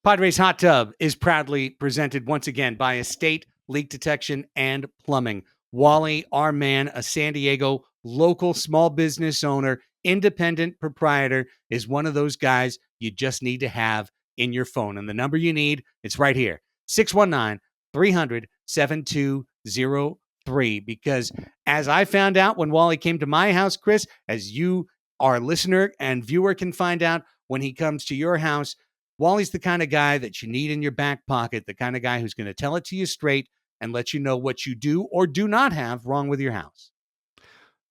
Padres Hot Tub is proudly presented once again by Estate Leak Detection and Plumbing. Wally, our man, a San Diego local small business owner, independent proprietor, is one of those guys you just need to have in your phone. And the number you need, it's right here, 619-300-7203. Because as I found out when Wally came to my house, Chris, as you, our listener and viewer, can find out when he comes to your house, Wally's the kind of guy that you need in your back pocket, the kind of guy who's going to tell it to you straight and let you know what you do or do not have wrong with your house.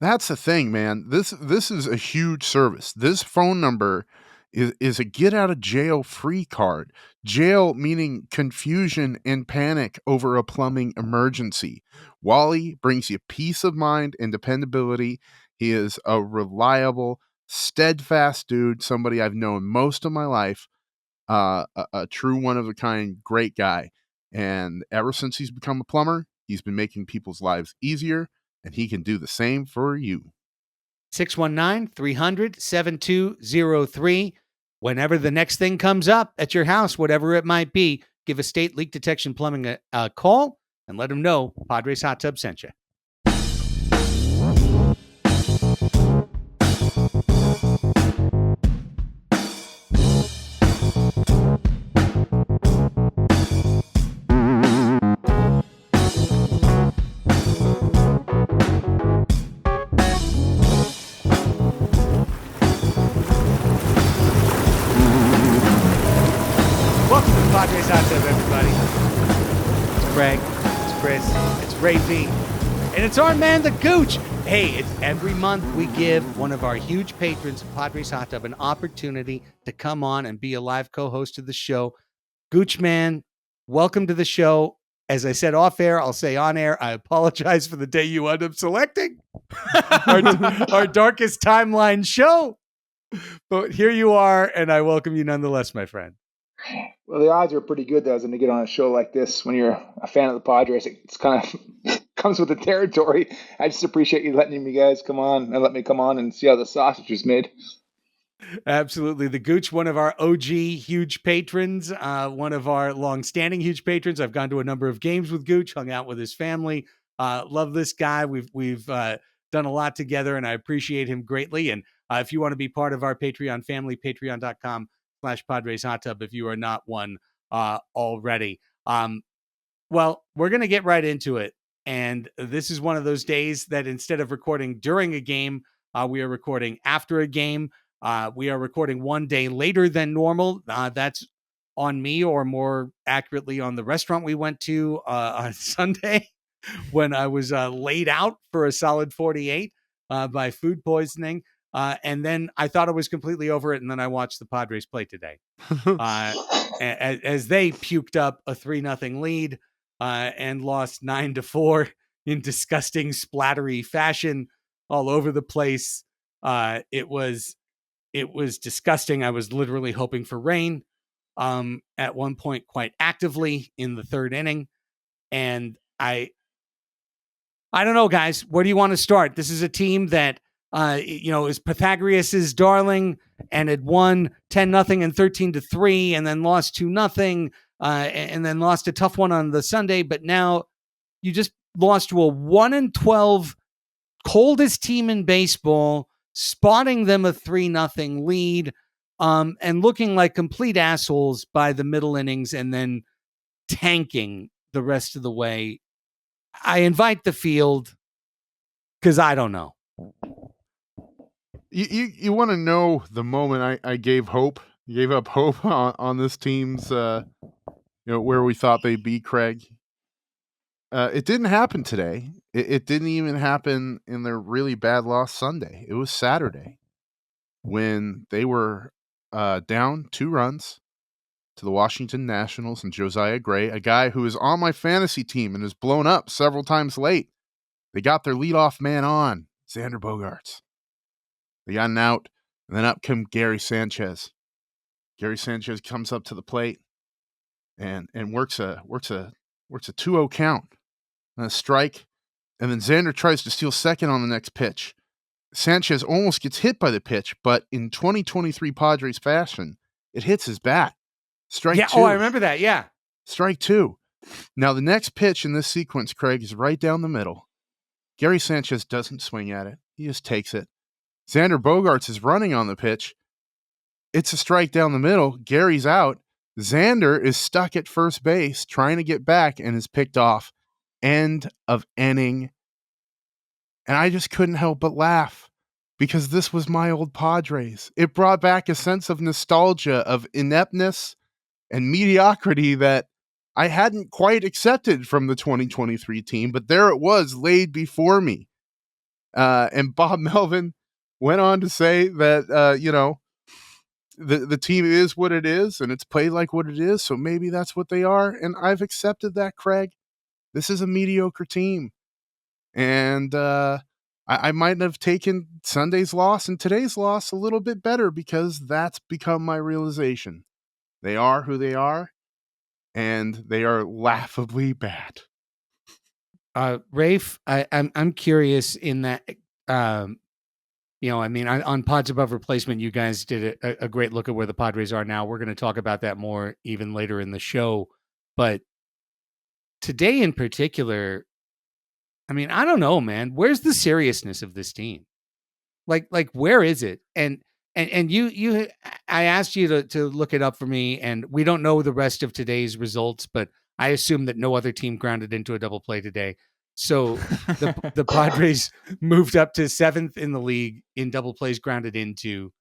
That's the thing, man. This is a huge service. This phone number is a get out of jail free card. Jail meaning confusion and panic over a plumbing emergency. Wally brings you peace of mind and dependability. He is a reliable, steadfast dude, somebody I've known most of my life. A true one of a kind, great guy. And ever since he's become a plumber, he's been making people's lives easier, and he can do the same for you. 619-300-7203. Whenever the next thing comes up at your house, whatever it might be, give Estate Leak Detection Plumbing a call and let them know Padres Hot Tub sent you. Padres Hot Tub, everybody. It's Greg, it's Chris, it's Raphie, and it's our man, the Gooch. Hey, it's every month we give one of our huge patrons of Padres Hot Tub an opportunity to come on and be a live co-host of the show. Gooch, man, welcome to the show. As I said off air, I'll say on air, I apologize for the day you end up selecting our darkest timeline show. But here you are, and I welcome you nonetheless, my friend. Well, the odds are pretty good, though, to get on a show like this when you're a fan of the Padres. It's kind of comes with the territory. I just appreciate you letting me guys come on and let me come on and see how the sausage is made. Absolutely. The Gooch, one of our OG huge patrons, one of our long-standing huge patrons. I've gone to a number of games with Gooch, hung out with his family. Love this guy. We've done a lot together, and I appreciate him greatly. And if you want to be part of our Patreon family, patreon.com/Padres Hot Tub if you are not one already. Well, we're going to get right into it. And this is one of those days that instead of recording during a game, we are recording after a game. We are recording one day later than normal. That's on me, or more accurately on the restaurant we went to on Sunday when I was laid out for a solid 48 by food poisoning. And then I thought I was completely over it, and then I watched the Padres play today as they puked up a 3-0 lead and lost 9-4 in disgusting, splattery fashion all over the place. It was disgusting. I was literally hoping for rain at one point, quite actively in the third inning, and I don't know, guys. Where do you want to start? This is a team that is Pythagoras' darling and had won 10-0 and 13-3 and then lost 2-0 and then lost a tough one on the Sunday. But now you just lost to a 1-12 coldest team in baseball, spotting them a 3-0 lead and looking like complete assholes by the middle innings and then tanking the rest of the way. I invite the field because I don't know. You want to know the moment I gave up hope on this team's, where we thought they'd be, Craig? It didn't happen today. It didn't even happen in their really bad loss Sunday. It was Saturday when they were down 2 runs to the Washington Nationals and Josiah Gray, a guy who is on my fantasy team and has blown up several times late. They got their leadoff man on, Xander Bogaerts. They got an out, and then up comes Gary Sanchez. Gary Sanchez comes up to the plate and works a 2-0 count and a strike, and then Xander tries to steal second on the next pitch. Sanchez almost gets hit by the pitch, but in 2023 Padres fashion, it hits his bat. Strike Yeah. two. Oh, I remember that. Yeah. Strike two. Now, the next pitch in this sequence, Craig, is right down the middle. Gary Sanchez doesn't swing at it. He just takes it. Xander Bogaerts is running on the pitch. It's a strike down the middle. Gary's out. Xander is stuck at first base trying to get back and is picked off. End of inning. And I just couldn't help but laugh because this was my old Padres. It brought back a sense of nostalgia, of ineptness and mediocrity that I hadn't quite accepted from the 2023 team, but there it was laid before me. And Bob Melvin went on to say that, the team is what it is and it's played like what it is. So maybe that's what they are. And I've accepted that, Craig. This is a mediocre team. And I might have taken Sunday's loss and today's loss a little bit better because that's become my realization. They are who they are, and they are laughably bad. Rafe, I'm curious in that, on Pods Above Replacement, you guys did a great look at where the Padres are now. We're going to talk about that more even later in the show. But today in particular, I don't know, man. Where's the seriousness of this team? Like where is it? And you I asked you to look it up for me, and we don't know the rest of today's results, but I assume that no other team grounded into a double play today. So the Padres moved up to 7th in the league in double plays grounded into.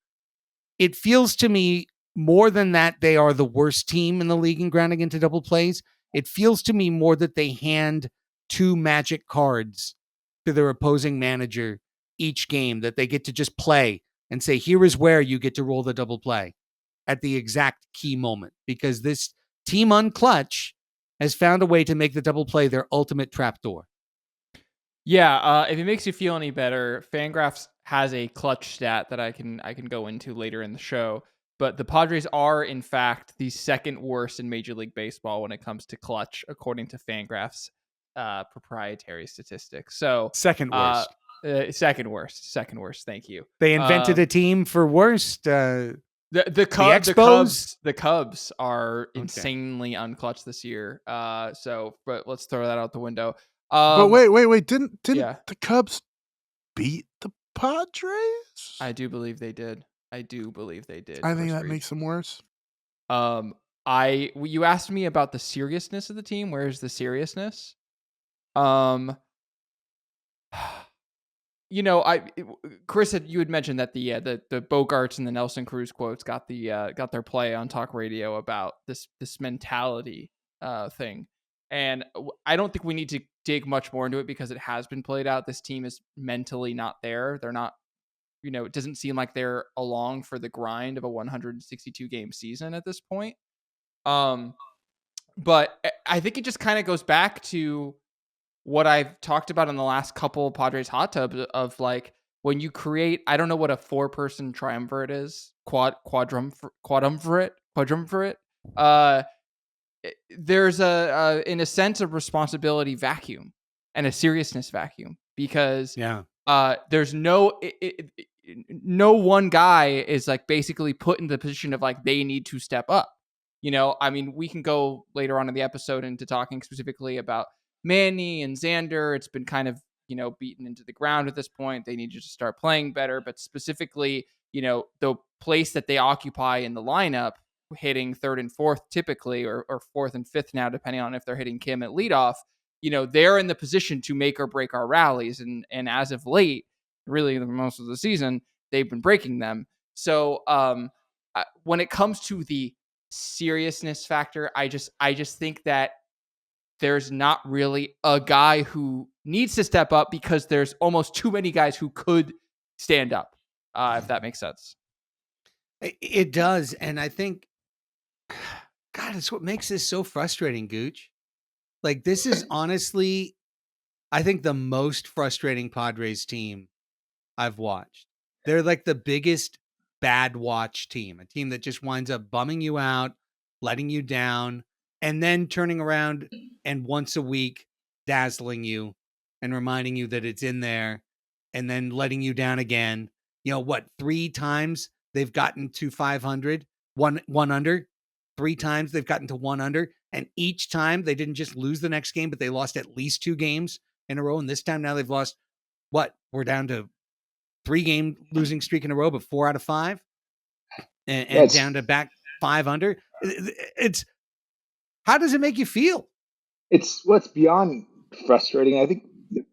It feels to me more than that they are the worst team in the league in grounding into double plays. It feels to me more that they hand 2 magic cards to their opposing manager each game that they get to just play and say, here is where you get to roll the double play at the exact key moment, because this team on Clutch has found a way to make the double play their ultimate trapdoor. Yeah, if it makes you feel any better, Fangraphs has a clutch stat that I can go into later in the show. But the Padres are, in fact, the second worst in Major League Baseball when it comes to clutch, according to Fangraphs' proprietary statistics. So second worst. Second worst. Thank you. They invented a team for worst. The Cubs are insanely unclutched this year. But let's throw that out the window. But wait! Didn't the Cubs beat the Padres? I do believe they did. I think that makes them worse. You asked me about the seriousness of the team. Where's the seriousness? Chris, you had mentioned that the Bogaerts and the Nelson Cruz quotes got their play on talk radio about this mentality thing. And I don't think we need to dig much more into it because it has been played out. This team is mentally not there. They're not, it doesn't seem like they're along for the grind of a 162 game season at this point. But I think it just kind of goes back to what I've talked about in the last couple Padres hot tubs of like when you create, I don't know what a 4-person triumvirate is, quadrumvirate. There's in a sense, a responsibility vacuum and a seriousness vacuum because there's no one guy is like basically put in the position of like they need to step up. We can go later on in the episode into talking specifically about Manny and Xander. It's been kind of beaten into the ground at this point. They need to start playing better, but specifically, the place that they occupy in the lineup, hitting 3rd and 4th typically, or 4th and 5th now, depending on if they're hitting Kim at leadoff, they're in the position to make or break our rallies. And as of late, really most of the season, they've been breaking them. So when it comes to the seriousness factor, I just think that there's not really a guy who needs to step up because there's almost too many guys who could stand up, if that makes sense. It does. And I think, God, it's what makes this so frustrating, Gooch. Like, this is honestly, I think, the most frustrating Padres team I've watched. They're like the biggest bad watch team, a team that just winds up bumming you out, letting you down, and then turning around and once a week dazzling you and reminding you that it's in there and then letting you down again. 3 times they've gotten to 500, one under 3 times they've gotten to 1 under, and each time they didn't just lose the next game, but they lost at least 2 games in a row. And this time now they've lost we're down to 3-game losing streak in a row, but 4 out of 5, and down to back 5 under. It's how does it make you feel? It's beyond frustrating. I think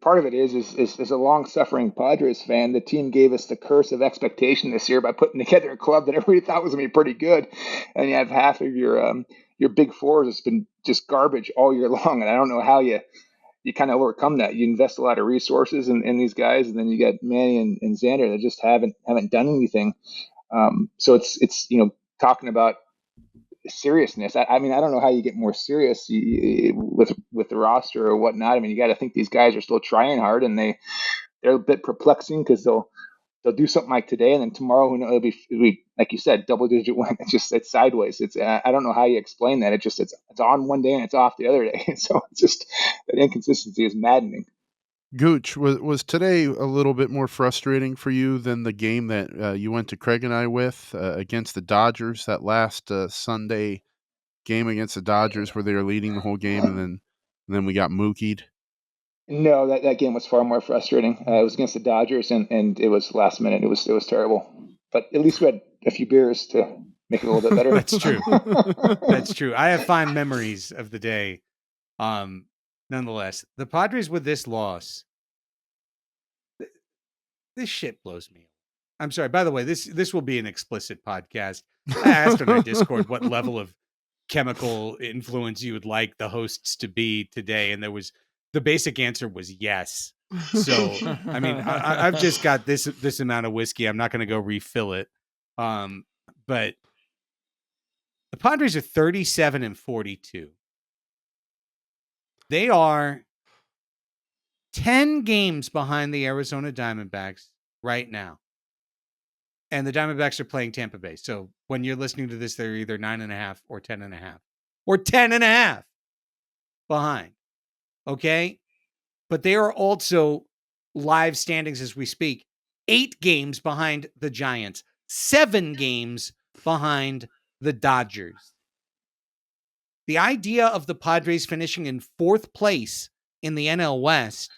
part of it is a long-suffering Padres fan. The team gave us the curse of expectation this year by putting together a club that everybody thought was going to be pretty good, and you have half of your big fours has been just garbage all year long. And I don't know how you kind of overcome that. You invest a lot of resources in these guys, and then you got Manny and Xander that just haven't done anything. So it's talking about seriousness. I mean, I don't know how you get more serious with the roster or whatnot. I mean, you got to think these guys are still trying hard, and they're a bit perplexing because they'll do something like today, and then tomorrow it'll be like you said, double-digit win. It's sideways. I don't know how you explain that. It's on one day and it's off the other day. So it's just that inconsistency is maddening. Gooch, was today a little bit more frustrating for you than the game that you went to Craig and I with against the Dodgers, that last Sunday game against the Dodgers where they were leading the whole game and then we got mookied? No, that game was far more frustrating. It was against the Dodgers and it was last minute. It was terrible. But at least we had a few beers to make it a little bit better. That's true. That's true. I have fond memories of the day. Nonetheless, the Padres with this loss, this shit blows me. I'm sorry. By the way, this will be an explicit podcast. I asked on our Discord what level of chemical influence you would like the hosts to be today, and the basic answer was yes. So, I mean, I've just got this amount of whiskey. I'm not going to go refill it. But the Padres are 37-42. They are 10 games behind the Arizona Diamondbacks right now. And the Diamondbacks are playing Tampa Bay. So when you're listening to this, they're either 9.5 or 10.5 or 10.5 behind. Okay. But they are also live standings as we speak. 8 games behind the Giants, 7 games behind the Dodgers. The idea of the Padres finishing in 4th place in the NL West,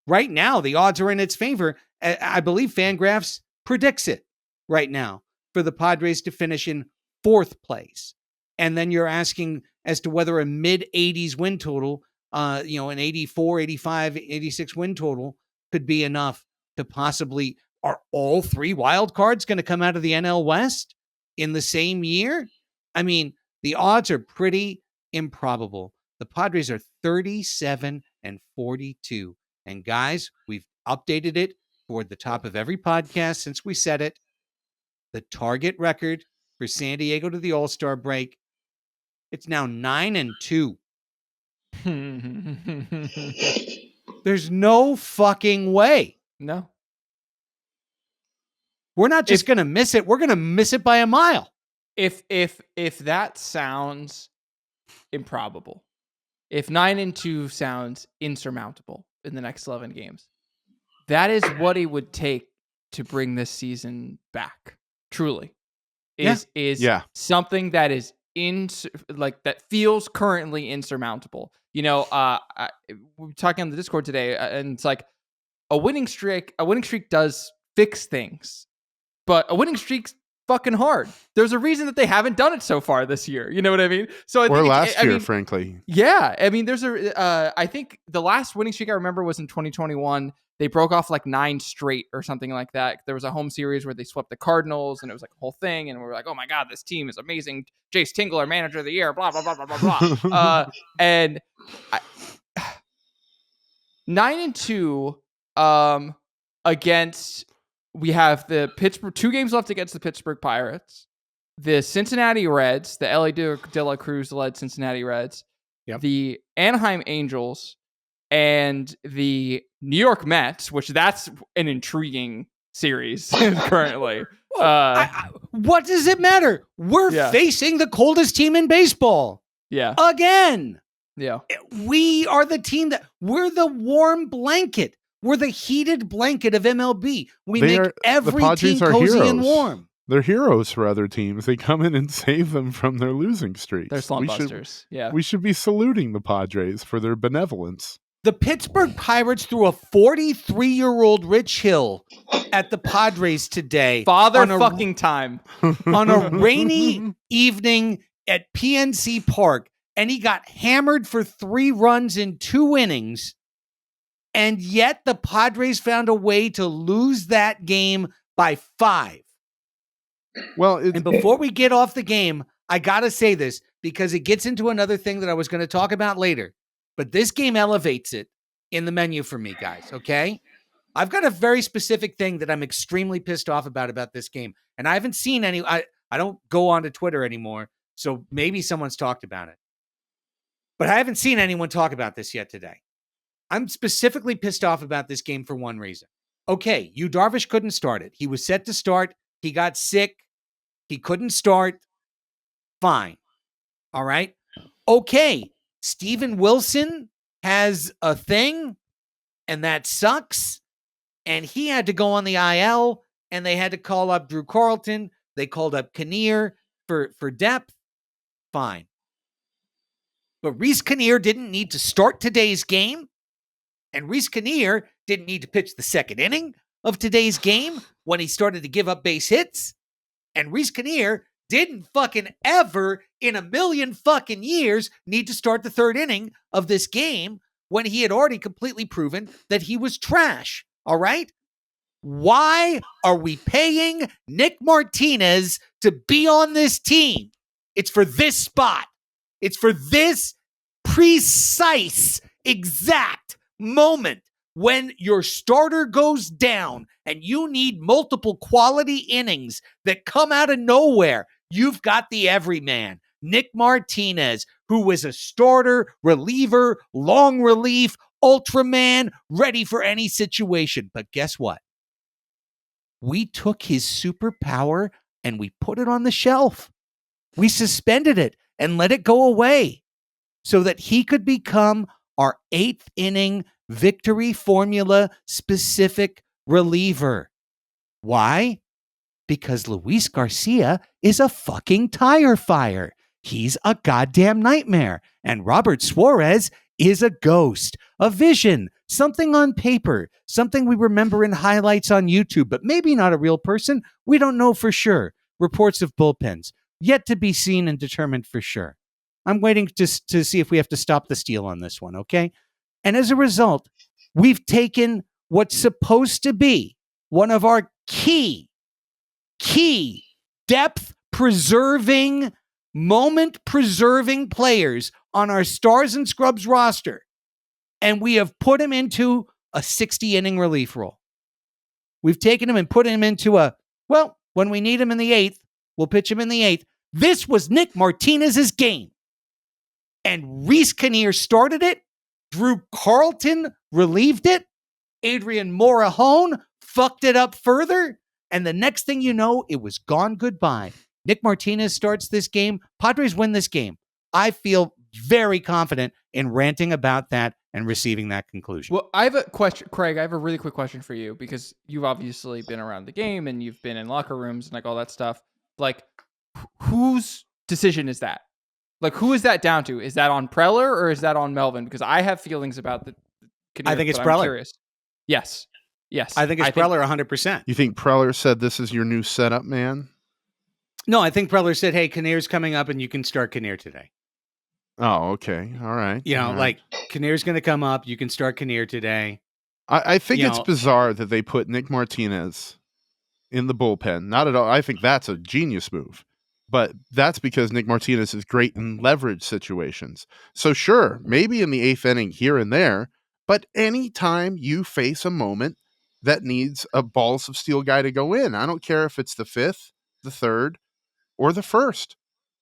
right now, the odds are in its favor. I believe Fangraphs predicts it right now for the Padres to finish in 4th place. And then you're asking as to whether a mid-80s win total, an 84, 85, 86 win total could be enough to possibly, are all 3 wild cards going to come out of the NL West in the same year? I mean, the odds are pretty improbable. The Padres are 37-42. And guys, we've updated it toward the top of every podcast since we said it. The target record for San Diego to the All-Star break, it's now 9-2. There's no fucking way. No. We're not just going to miss it. We're going to miss it by a mile. If that sounds improbable, if 9-2 sounds insurmountable in the next 11 games, that is what it would take to bring this season back. Truly, is something that is that feels currently insurmountable. We're talking on the Discord today, and it's like a winning streak does fix things, but a winning streak's fucking hard. There's a reason that they haven't done it so far this year. You know what I mean? So last year, frankly. Yeah. I mean, there's I think the last winning streak I remember was in 2021. They broke off like 9 straight or something like that. There was a home series where they swept the Cardinals, and it was like a whole thing. And we were like, oh my God, this team is amazing. Jace Tingler, manager of the year, blah, blah, blah, blah, blah, blah. And 9-2 against, we have the Pittsburgh, 2 games left against the Pittsburgh Pirates, the Cincinnati Reds, the LA De La Cruz-led Cincinnati Reds, the Anaheim Angels, and the New York Mets, which that's an intriguing series currently. What does it matter? We're facing the coldest team in baseball. Yeah. Again. Yeah. We are the team we're the warm blanket. We're the heated blanket of MLB. We make every team cozy and warm. They're heroes for other teams. They come in and save them from their losing streaks. They're slump busters. We should be saluting the Padres for their benevolence. The Pittsburgh Pirates threw a 43-year-old Rich Hill at the Padres today. Father fucking time. On a rainy evening at PNC Park, and he got hammered for 3 runs in 2 innings, and yet the Padres found a way to lose that game by 5. Well, and before we get off the game, I got to say this because it gets into another thing that I was going to talk about later. But this game elevates it in the menu for me, guys, okay? I've got a very specific thing that I'm extremely pissed off about this game. And I haven't seen any, I don't go onto Twitter anymore, so maybe someone's talked about it. But I haven't seen anyone talk about this yet today. I'm specifically pissed off about this game for one reason. Okay, Yu Darvish couldn't start it. He was set to start. He got sick. He couldn't start. Fine. All right. Okay. Steven Wilson has a thing, and that sucks. And he had to go on the IL, and they had to call up Drew Carlton. They called up Kinnear for depth. Fine. But Rhys Kinnear didn't need to start today's game, and Rhys Kinnear didn't need to pitch the second inning of today's game when he started to give up base hits. And Rhys Kinnear didn't fucking ever in a million fucking years need to start the 3rd inning of this game when he had already completely proven that he was trash. All right? Why are we paying Nick Martinez to be on this team? It's for this spot. It's for this precise, exact moment when your starter goes down and you need multiple quality innings that come out of nowhere. You've got the everyman, Nick Martinez, who was a starter, reliever, long relief, Ultraman, ready for any situation. But guess what? We took his superpower and we put it on the shelf. We suspended it and let it go away so that he could become our 8th inning victory formula specific reliever. Why? Because Luis Garcia is a fucking tire fire. He's a goddamn nightmare. And Robert Suarez is a ghost, a vision, something on paper, something we remember in highlights on YouTube, but maybe not a real person. We don't know for sure. Reports of bullpens, yet to be seen and determined for sure. I'm waiting to see if we have to stop the steal on this one, okay? And as a result, we've taken what's supposed to be one of our key depth-preserving, moment-preserving players on our Stars and Scrubs roster, and we have put him into a 60-inning relief role. We've taken him and put him into when we need him in the 8th, we'll pitch him in the 8th. This was Nick Martinez's game. And Rhys Kinnear started it. Drew Carlton relieved it. Adrian Morahone fucked it up further. And the next thing you know, it was gone goodbye. Nick Martinez starts this game. Padres win this game. I feel very confident in ranting about that and receiving that conclusion. Well, I have a question, Craig. I have a really quick question for you because you've obviously been around the game and you've been in locker rooms and like all that stuff. Like, whose decision is that? Like, who is that down to? Is that on Preller or is that on Melvin? Because I have feelings about the. I think it's Preller. Yes. I think it's Preller 100%. You think Preller said this is your new setup, man? No, I think Preller said, hey, Kinnear's coming up and you can start Kinnear today. Oh, okay. All right. Like Kinnear's going to come up. You can start Kinnear today. I think it's bizarre that they put Nick Martinez in the bullpen. Not at all. I think that's a genius move. But that's because Nick Martinez is great in leverage situations. So sure, maybe in the 8th inning here and there, but anytime you face a moment that needs a balls of steel guy to go in, I don't care if it's the 5th, the 3rd, or the 1st.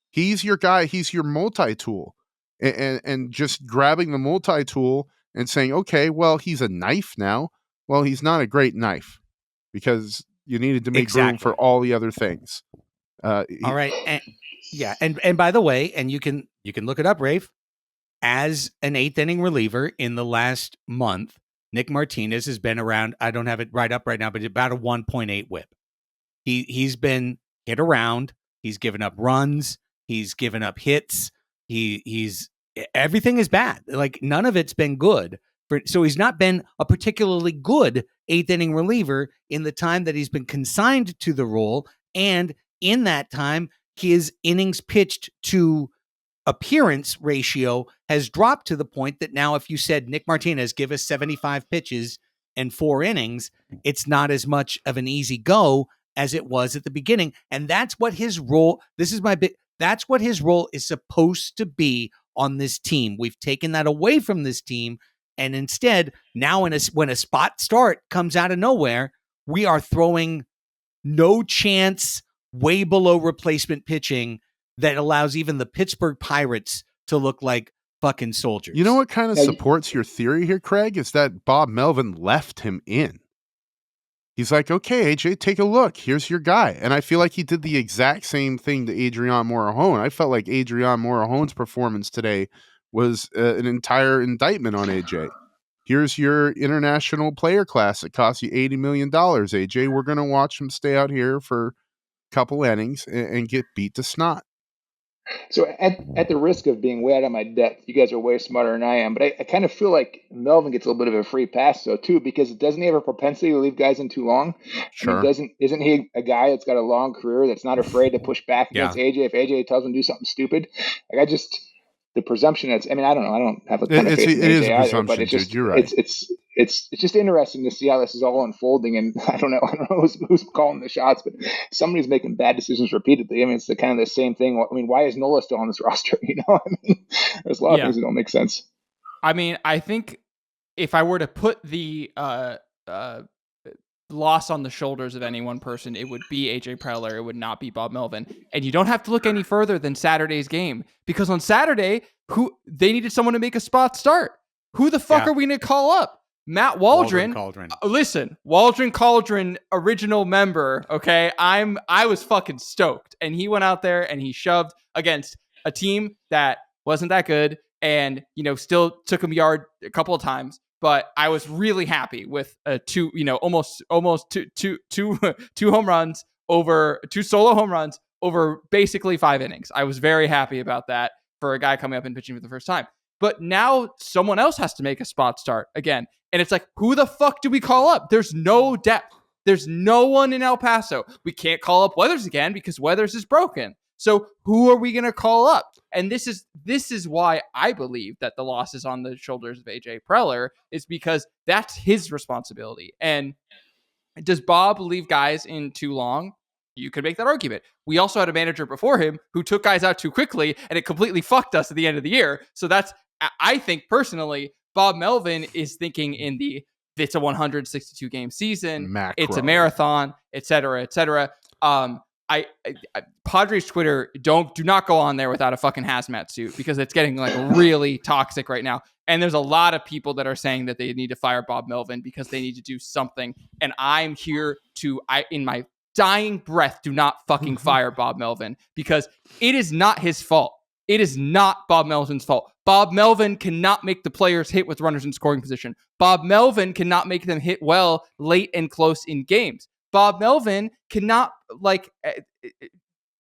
He's your guy. He's your multi-tool. And just grabbing the multi-tool and saying, okay, well, he's a knife now. Well, he's not a great knife because you needed to make room for all the other things. All right. And by the way, and you can look it up, Rafe, as an 8th inning reliever in the last month, Nick Martinez has been around, I don't have it right up right now, but about a 1.8 whip. He's been hit around. He's given up runs. He's given up hits. He's everything is bad. Like none of it's been good. So he's not been a particularly good 8th inning reliever in the time that he's been consigned to the role. And in that time, his innings pitched to appearance ratio has dropped to the point that now if you said, Nick Martinez, give us 75 pitches and 4 innings, it's not as much of an easy go as it was at the beginning. And that's what his role, that's what his role is supposed to be on this team. We've taken that away from this team. And instead, now when a spot start comes out of nowhere, we are throwing no chance, way below replacement pitching that allows even the Pittsburgh Pirates to look like fucking soldiers. You know what kind of supports your theory here, Craig? Is that Bob Melvin left him in. He's like, okay, AJ, take a look. Here's your guy. And I feel like he did the exact same thing to Adrian Morejon. I felt like Adrian Morejon's performance today was an entire indictment on AJ. Here's your international player class. It costs you $80 million, AJ. We're going to watch him stay out here for a couple innings and get beat to snot. So at the risk of being way out of my depth, you guys are way smarter than I am, but I kind of feel like Melvin gets a little bit of a free pass though too, because doesn't he have a propensity to leave guys in too long? Sure. I mean, isn't he a guy that's got a long career that's not afraid to push back against AJ if AJ tells him to do something stupid? Like the presumption that's, I mean, I don't know. I don't have a ton of faith in AJ either, but it's just, dude, you're right. It's just interesting to see how this is all unfolding. And I don't know who's calling the shots, but somebody's making bad decisions repeatedly. I mean, it's the kind of the same thing. I mean, why is Nola still on this roster? You know, I mean, there's a lot of things that don't make sense. I mean, I think if I were to put the loss on the shoulders of any one person, it would be AJ Preller. It would not be Bob Melvin. And you don't have to look any further than Saturday's game, because on Saturday, they needed someone to make a spot start. Who the fuck are we going to call up? Matt Waldron. Listen, Waldron Cauldron, original member. Okay, I was fucking stoked, and he went out there and he shoved against a team that wasn't that good, and still took him yard a couple of times. But I was really happy with almost two home runs over 2 solo home runs over basically 5 innings. I was very happy about that for a guy coming up and pitching for the first time. But now someone else has to make a spot start again. And it's like, who the fuck do we call up? There's no depth. There's no one in El Paso. We can't call up Weathers again because Weathers is broken. So who are we going to call up? And this is why I believe that the loss is on the shoulders of AJ Preller, is because that's his responsibility. And does Bob leave guys in too long? You could make that argument. We also had a manager before him who took guys out too quickly, and it completely fucked us at the end of the year. So I think personally, Bob Melvin is thinking it's a 162 game season, it's a marathon, et cetera, et cetera. Padres Twitter, do not go on there without a fucking hazmat suit, because it's getting like really toxic right now. And there's a lot of people that are saying that they need to fire Bob Melvin because they need to do something. And I'm here in my dying breath, do not fucking fire Bob Melvin, because it is not his fault. It is not Bob Melvin's fault. Bob Melvin cannot make the players hit with runners in scoring position. Bob Melvin cannot make them hit well late and close in games. Bob Melvin cannot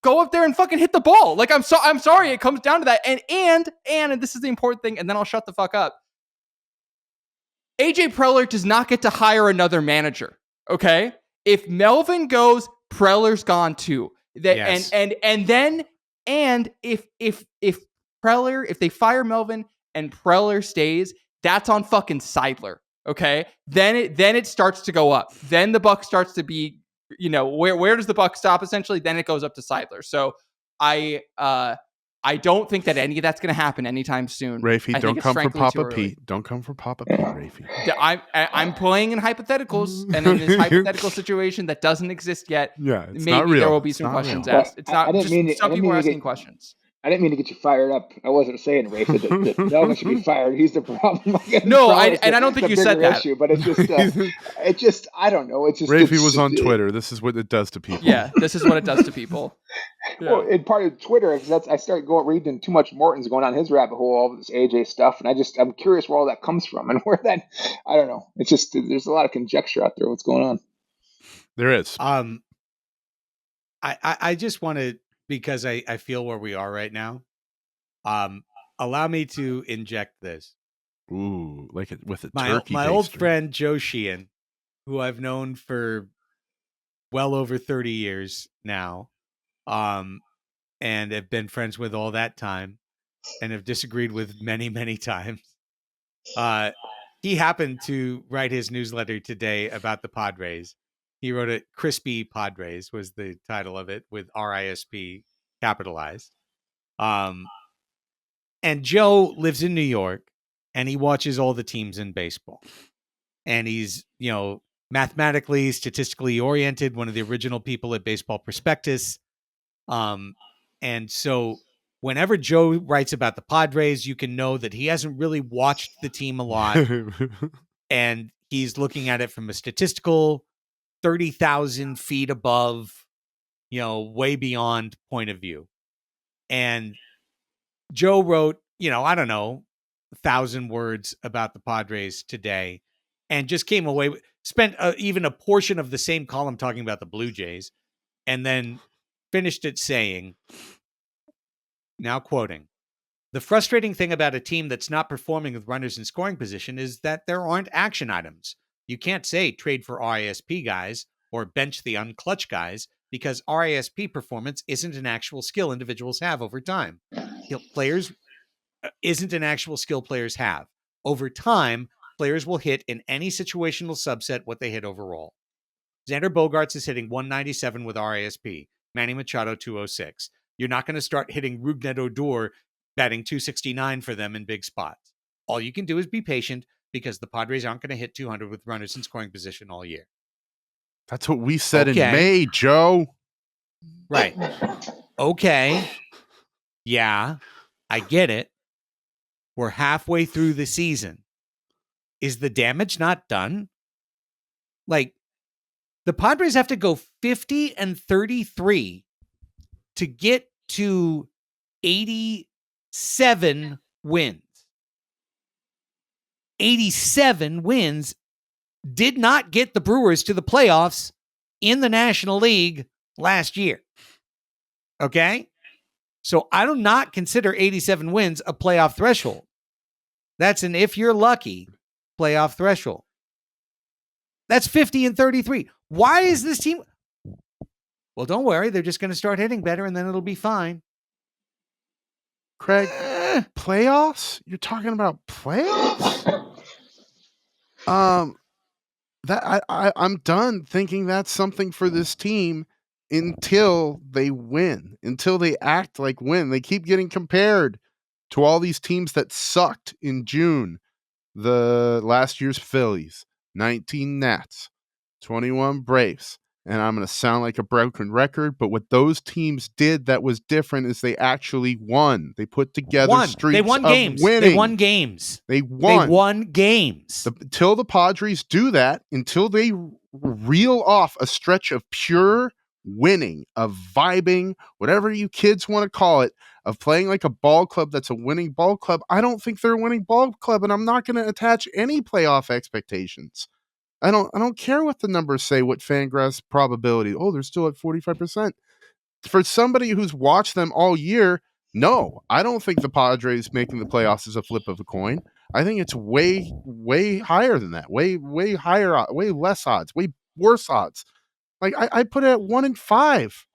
go up there and fucking hit the ball. Like, I'm sorry, it comes down to that. And this is the important thing, and then I'll shut the fuck up. AJ Preller does not get to hire another manager. Okay? If Melvin goes, Preller's gone too. Yes. And if Preller, if they fire Melvin and Preller stays, that's on fucking Seidler. Okay, then it starts to go up. Then the buck starts to be, where does the buck stop? Essentially, then it goes up to Seidler. So I don't think that any of that's going to happen anytime soon. Raphie, don't come for Papa Pete. Don't come for Papa Pete, Raphie. I'm playing in hypotheticals, and in this hypothetical situation that doesn't exist yet, it's maybe not real. there will be some questions asked. It's not. Some people are asking questions. I didn't mean to get you fired up. I wasn't saying, Rafe, that Melvin should be fired. He's the problem. No, I don't think you said that. Issue, but it's just, I don't know. It's just Rafe was on Twitter. This is what it does to people. Yeah, this is what it does to people. Yeah. Well, and part of Twitter, because I started reading too much Morton's going on his rabbit hole, all of this AJ stuff, and I'm curious where all that comes from and where that, I don't know. It's just, there's a lot of conjecture out there. What's going on? There is. I just want to, because I feel where we are right now. Allow me to inject this. Ooh, like it with a My turkey old baster. friend Joe Sheehan, who I've known for well over 30 years now, and have been friends with all that time, and have disagreed with many, many times. He happened to write his newsletter today about the Padres. He wrote it, Crispy Padres was the title of it, with RISP capitalized. And Joe lives in New York, and he watches all the teams in baseball. And he's, mathematically, statistically oriented, one of the original people at Baseball Prospectus. And so whenever Joe writes about the Padres, you can know that he hasn't really watched the team a lot. And he's looking at it from a statistical 30,000 feet above, way beyond point of view. And Joe wrote, I don't know, 1,000 words about the Padres today, and just came away, spent even a portion of the same column talking about the Blue Jays, and then finished it saying, now quoting, "The frustrating thing about a team that's not performing with runners in scoring position is that there aren't action items. You can't say trade for RISP guys or bench the unclutch guys, because RISP performance isn't an actual skill individuals have over time. Players isn't an actual skill players have. Over time, players will hit in any situational subset what they hit overall. Xander Bogaerts is hitting 197 with RISP. Manny Machado 206. You're not going to start hitting Rougned Odor batting 269 for them in big spots. All you can do is be patient, because the Padres aren't going to hit 200 with runners in scoring position all year." That's what we said in May, Joe. Right. Okay. Yeah, I get it. We're halfway through the season. Is the damage not done? Like, the Padres have to go 50-33 to get to 87 wins. 87 wins did not get the Brewers to the playoffs in the National League last year. Okay? So I do not consider 87 wins a playoff threshold. That's an, if you're lucky, playoff threshold. That's 50-33. Why is this team? Well, don't worry. They're just going to start hitting better, and then it'll be fine. Craig, playoffs? You're talking about playoffs? I'm done thinking that's something for this team until they win, until they act like win. They keep getting compared to all these teams that sucked in June. The last year's Phillies, 19 Nats, 21 Braves. And I'm going to sound like a broken record, but what those teams did that was different is they actually won. They put together streaks They won of games. winning. They won games. They won games. Until the Padres do that, until they reel off a stretch of pure winning, of vibing, whatever you kids want to call it, of playing like a ball club that's a winning ball club, I don't think they're a winning ball club, and I'm not going to attach any playoff expectations. I don't care what the numbers say, what Fangraphs probability. Oh, they're still at 45%. For somebody who's watched them all year, no, I don't think the Padres making the playoffs is a flip of a coin. I think it's way, way higher than that. Way, way higher, way less odds, way worse odds. Like I put it at 1 in 5.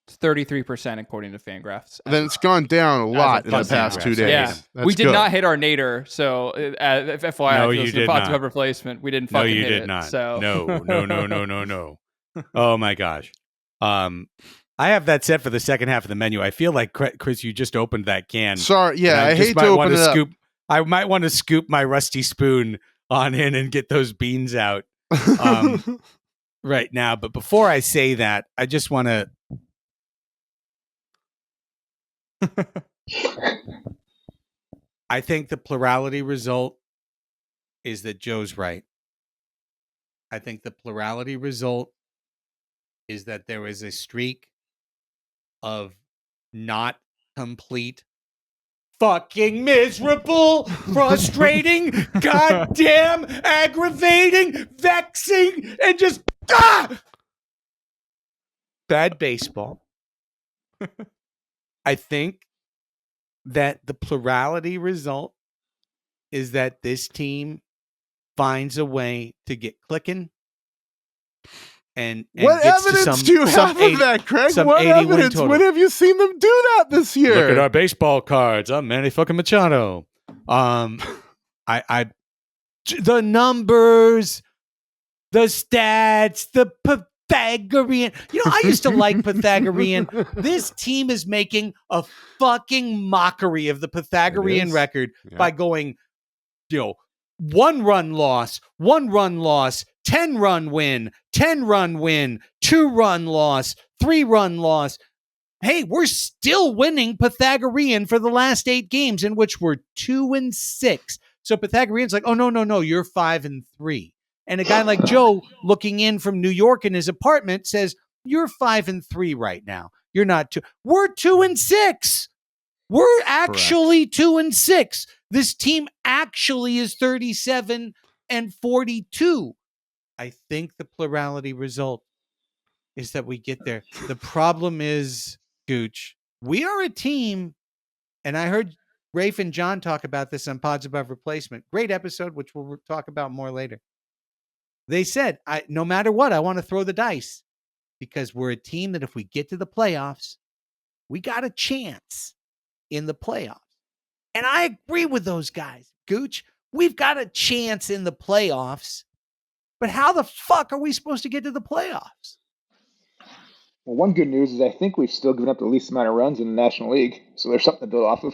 It's 33% according to Fangraphs. Then it's gone down a lot in the past 2 days. Yeah, we did not hit our nadir. So, FYI, no, you did not. Replacement, we didn't fucking hit it. No, you did not. So. No. Oh my gosh. I have that set for the second half of the menu. I feel like, Chris, you just opened that can. Sorry, yeah, I hate to open it up. I might want to scoop my rusty spoon on in and get those beans out right now. But before I say that, I just want to. I think the plurality result is that Joe's right. I think the plurality result is that there is a streak of not complete, fucking miserable, frustrating, goddamn, aggravating, vexing, and just bad baseball. I think that the plurality result is that this team finds a way to get clicking. And what evidence do you have of that, Craig? What evidence? When have you seen them do that this year? Look at our baseball cards. I'm Manny fucking Machado. The numbers, the stats, the Pythagorean. I used to like Pythagorean. This team is making a fucking mockery of the Pythagorean record by going, 1-run loss, 1-run loss, 10-run win, 10-run win, 2-run loss, 3-run loss. Hey, we're still winning Pythagorean for the last 8 games, in which we're 2-6. So Pythagorean's like, oh, no, you're 5-3. And a guy like Joe looking in from New York in his apartment says, you're 5-3 right now. You're not 2. We're 2-6. We're actually 2-6. This team actually is 37-42. I think the plurality result is that we get there. The problem is, Gooch, we are a team, and I heard Rafe and John talk about this on Pods Above Replacement. Great episode, which we'll talk about more later. They said, no matter what, I want to throw the dice because we're a team that if we get to the playoffs, we got a chance in the playoffs. And I agree with those guys, Gooch. We've got a chance in the playoffs, but how the fuck are we supposed to get to the playoffs? Well, one good news is I think we've still given up the least amount of runs in the National League, so there's something to build off of.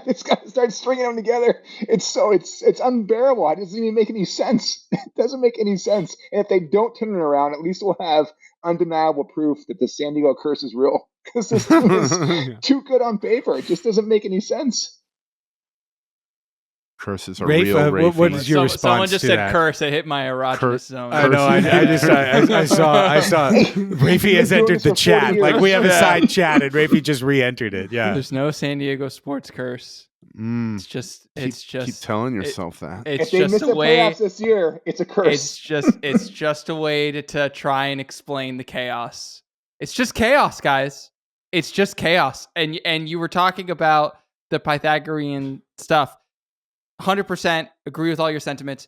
It's got to start stringing them together. It's unbearable. It doesn't even make any sense. It doesn't make any sense. And if they don't turn it around, at least we'll have undeniable proof that the San Diego curse is real. Because this team is too good on paper. It just doesn't make any sense. Curses are real. What is your response? Someone just to said that? Curse. It hit my erogenous zone. I know. I saw. Raphie has entered the chat. Like we have a side chat, and Raphie just re-entered it. Yeah. There's no San Diego sports curse. It's just. Keep telling yourself that. If they miss the playoffs this year, it's a curse. It's just a way to try and explain the chaos. It's just chaos, guys. It's just chaos. And you were talking about the Pythagorean stuff. 100% agree with all your sentiments.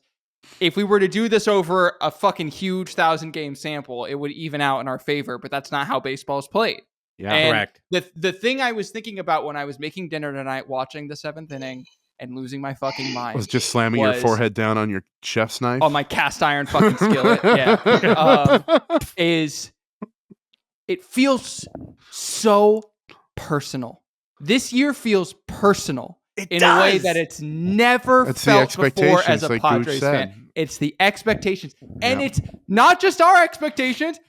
If we were to do this over a fucking huge 1,000-game sample, it would even out in our favor, but that's not how baseball is played. Yeah, and correct. The thing I was thinking about when I was making dinner tonight, watching the 7th inning and losing my fucking mind, was just slamming your forehead down on your chef's knife? On my cast iron fucking skillet. Yeah. It feels so personal. This year feels personal. In a way that it's never felt before as a Padres fan. It's the expectations. And it's not just our expectations,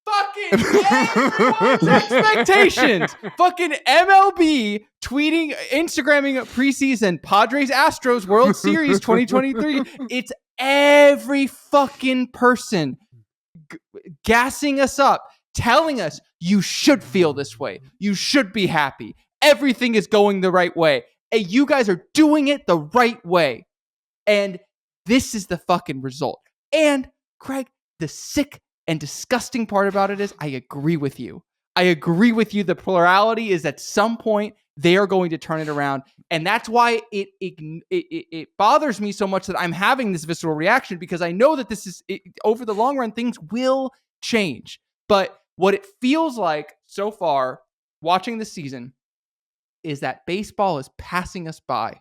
fucking everyone's expectations. Fucking MLB tweeting, Instagramming preseason Padres Astros World Series 2023. It's every fucking person gassing us up, telling us you should feel this way. You should be happy. Everything is going the right way. And you guys are doing it the right way. And this is the fucking result. And, Craig, the sick and disgusting part about it is I agree with you. I agree with you. The plurality is at some point they are going to turn it around. And that's why it bothers me so much that I'm having this visceral reaction, because I know that this is, over the long run, things will change. But what it feels like so far, watching this season, is that baseball is passing us by.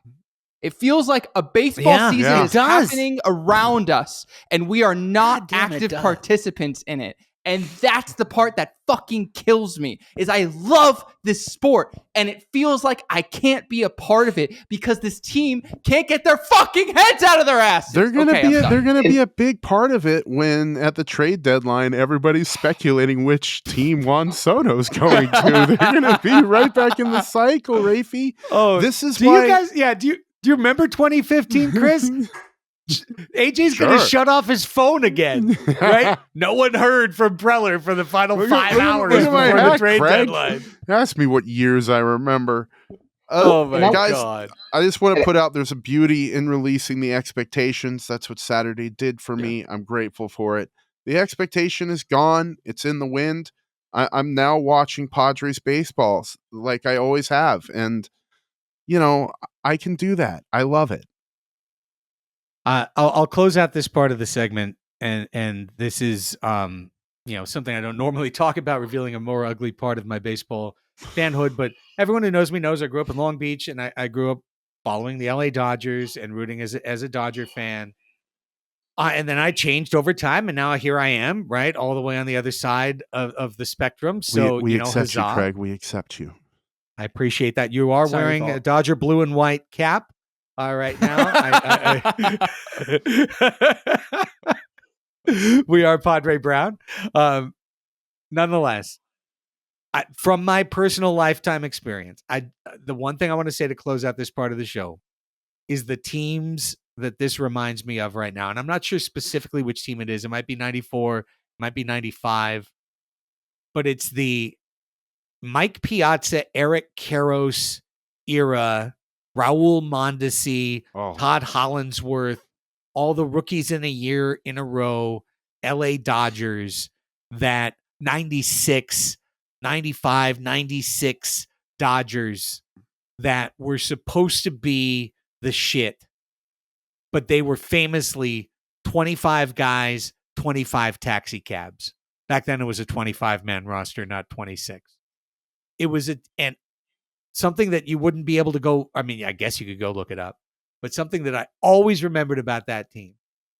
It feels like a baseball season is happening around us, and we are not active participants in it. And that's the part that fucking kills me, is I love this sport, and it feels like I can't be a part of it because this team can't get their fucking heads out of their asses. They're gonna be a big part of it when at the trade deadline everybody's speculating which team Juan Soto's going to. They're gonna be right back in the cycle, Raphie. Oh, this is why. You guys? Yeah. Do you remember 2015, Chris? AJ's going to shut off his phone again, right? No one heard from Preller for the final 5 hours before the trade deadline. Ask me what years I remember. Oh my God. I just want to put out there's a beauty in releasing the expectations. That's what Saturday did for me. I'm grateful for it. The expectation is gone. It's in the wind. I'm now watching Padres baseballs like I always have. And, I can do that. I love it. I'll close out this part of the segment, and this is something I don't normally talk about, revealing a more ugly part of my baseball fanhood. But everyone who knows me knows I grew up in Long Beach, and I grew up following the LA Dodgers and rooting as a Dodger fan. And then I changed over time, and now here I am, right, all the way on the other side of the spectrum. So we accept you, huzzah. Craig. We accept you. I appreciate that. You are wearing a Dodger blue and white cap right now. We are Padre Brown. Nonetheless, from my personal lifetime experience, the one thing I want to say to close out this part of the show is the teams that this reminds me of right now. And I'm not sure specifically which team it is. It might be 94, it might be 95, but it's the Mike Piazza, Eric Karros era, Raul Mondesi, Todd Hollandsworth, all the rookies in a year in a row, LA Dodgers, that 96, 95, 96 Dodgers that were supposed to be the shit, but they were famously 25 guys, 25 taxi cabs. Back then it was a 25-man roster, not 26. It was something that you wouldn't be able to go. I mean, I guess you could go look it up, but something that I always remembered about that team,